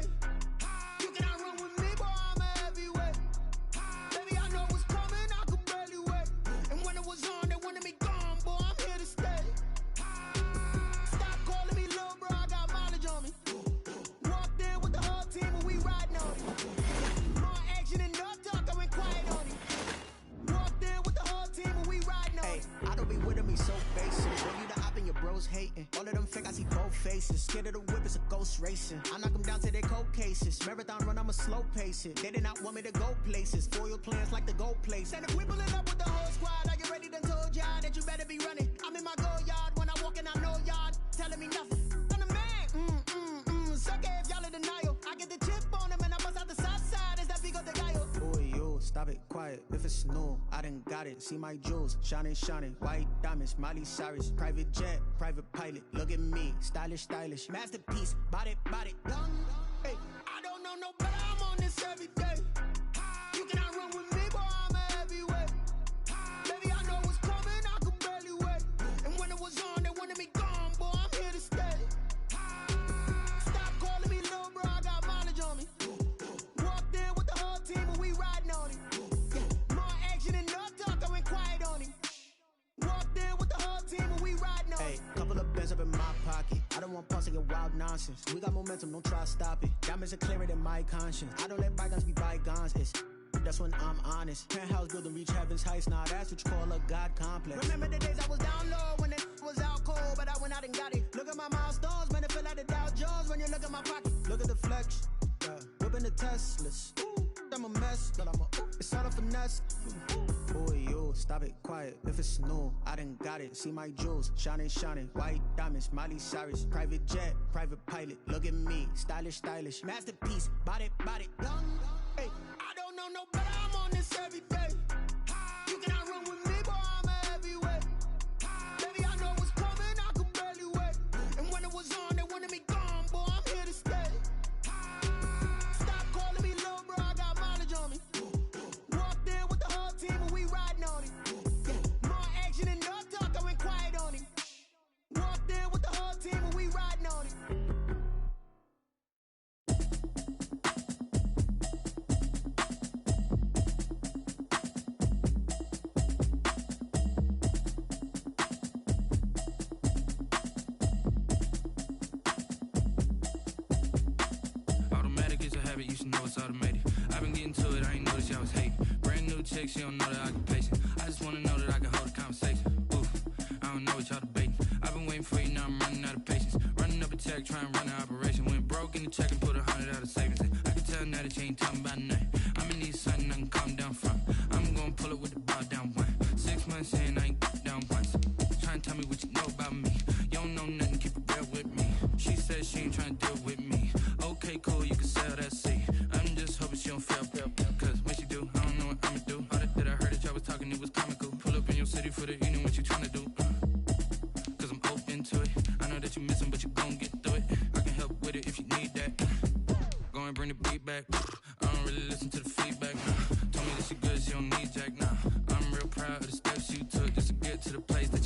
You cannot run with me, boy, I'm a heavyweight. Baby, I know what's coming, I could barely wait. And when it was on, they wanted me gone, boy, I'm here to stay. Stop calling me little bro, I got mileage on me. Walked in with the whole team and we riding on it. More action and no talk, I went quiet on it. Walked in with the whole team and we riding on it.
I don't be with me so basic. When you the op and your bros hating. All of them fake, I see both faces. Scared of the whip, it's a ghost racing. I knock them down to their cold cases. Marathon run, I'ma slow pace it. They did not want me to go places. Foil plans like the go place. And if we pulling up with the whole squad, are you ready? Done told y'all that you better be running. I'm in my go yard. When I walk in, I know y'all telling me nothing. I'm the man. Suck it if y'all in denial. I get the chip on them and I bust out the south side. Is that Vigo de Gallo? Boy, yo, stop it, quiet. If it's new, I done got it. See my jewels, shining, shining. White diamonds, Miley Cyrus. Private jet, private pilot. Look at me, stylish, stylish. Masterpiece, body, body. Hey,
I don't know no better, I'm on this every day. You cannot run with me, boy, I'm a heavyweight. Baby, I know what's coming, I could barely wait. And when it was on, they wanted me gone, boy, I'm here to stay. Stop calling me little bro, I got mileage on me. Walked in with the whole team and we riding on it. More action and no talk, I went quiet on it. Walked in with the whole team and we riding on it.
hey, couple of bands up in my pocket. I don't want pause to get wild nonsense. We got momentum, don't try to stop it. Diamonds are clearer than my conscience. I don't let bygones be bygones. That's when I'm honest. Penthouse building reach heaven's heights. Nah, that's what you call a God complex.
Remember the days I was down low when it was out cold, but I went out and got it. Look at my milestones, man, it feel like the Dow Jones when you look at my pocket.
Look at the flex, whipping the Teslas. I'm a mess, but it's all a finesse. Boy, yo, stop it, quiet. If it's new, I done got it. See my jewels, shining, shining. White diamonds, Miley Cyrus. Private jet, private pilot. Look at me, stylish, stylish. Masterpiece, body, body.
Hey, I don't know no better, I'm on this every day. You cannot run with me, boy, I'm a heavyweight. Baby, I know what's coming, I could barely wait. And when it was on, they wanted me gone, boy, I'm here to stay. Stop calling me little bro, I got mileage on me. Walked in with the whole team and we riding on it. More action and no talk, I went quiet on it. Walked in with the whole team and we riding on it.
Automatic is a habit, you should know it's automated. I've been getting to it, I ain't noticed y'all was hating. Brand new chick, she don't know that I can patient. I just wanna know that I can hold a conversation. Oof, I don't know what y'all debating. I've been waiting for you, now I'm running out of patience. Running up a check, trying to run an operation. Went broke in the check and put 100 out of savings in. I can tell now that you ain't talking about nothing. I'ma need something I can calm down from. I'm gonna pull it with the ball down one. 6 months in, I ain't down once. Trying to tell me what you know about me. You don't know nothing, keep it real with me. She said she ain't trying to deal with me. Okay, cool, you can sell that seat. I'm just hoping she don't fail. Cause when she do, I don't know what I'ma do. All that I heard that y'all was talking, it was comical. Pull up in your city for the evening, what you tryna do? Cause I'm open to it. I know that you missing, but you gon' get through it. I can help with it if you need that. Go and bring the beat back. I don't really listen to the feedback. Told me that she good, she don't need Jack now. I'm real proud of the steps you took just to get to the place that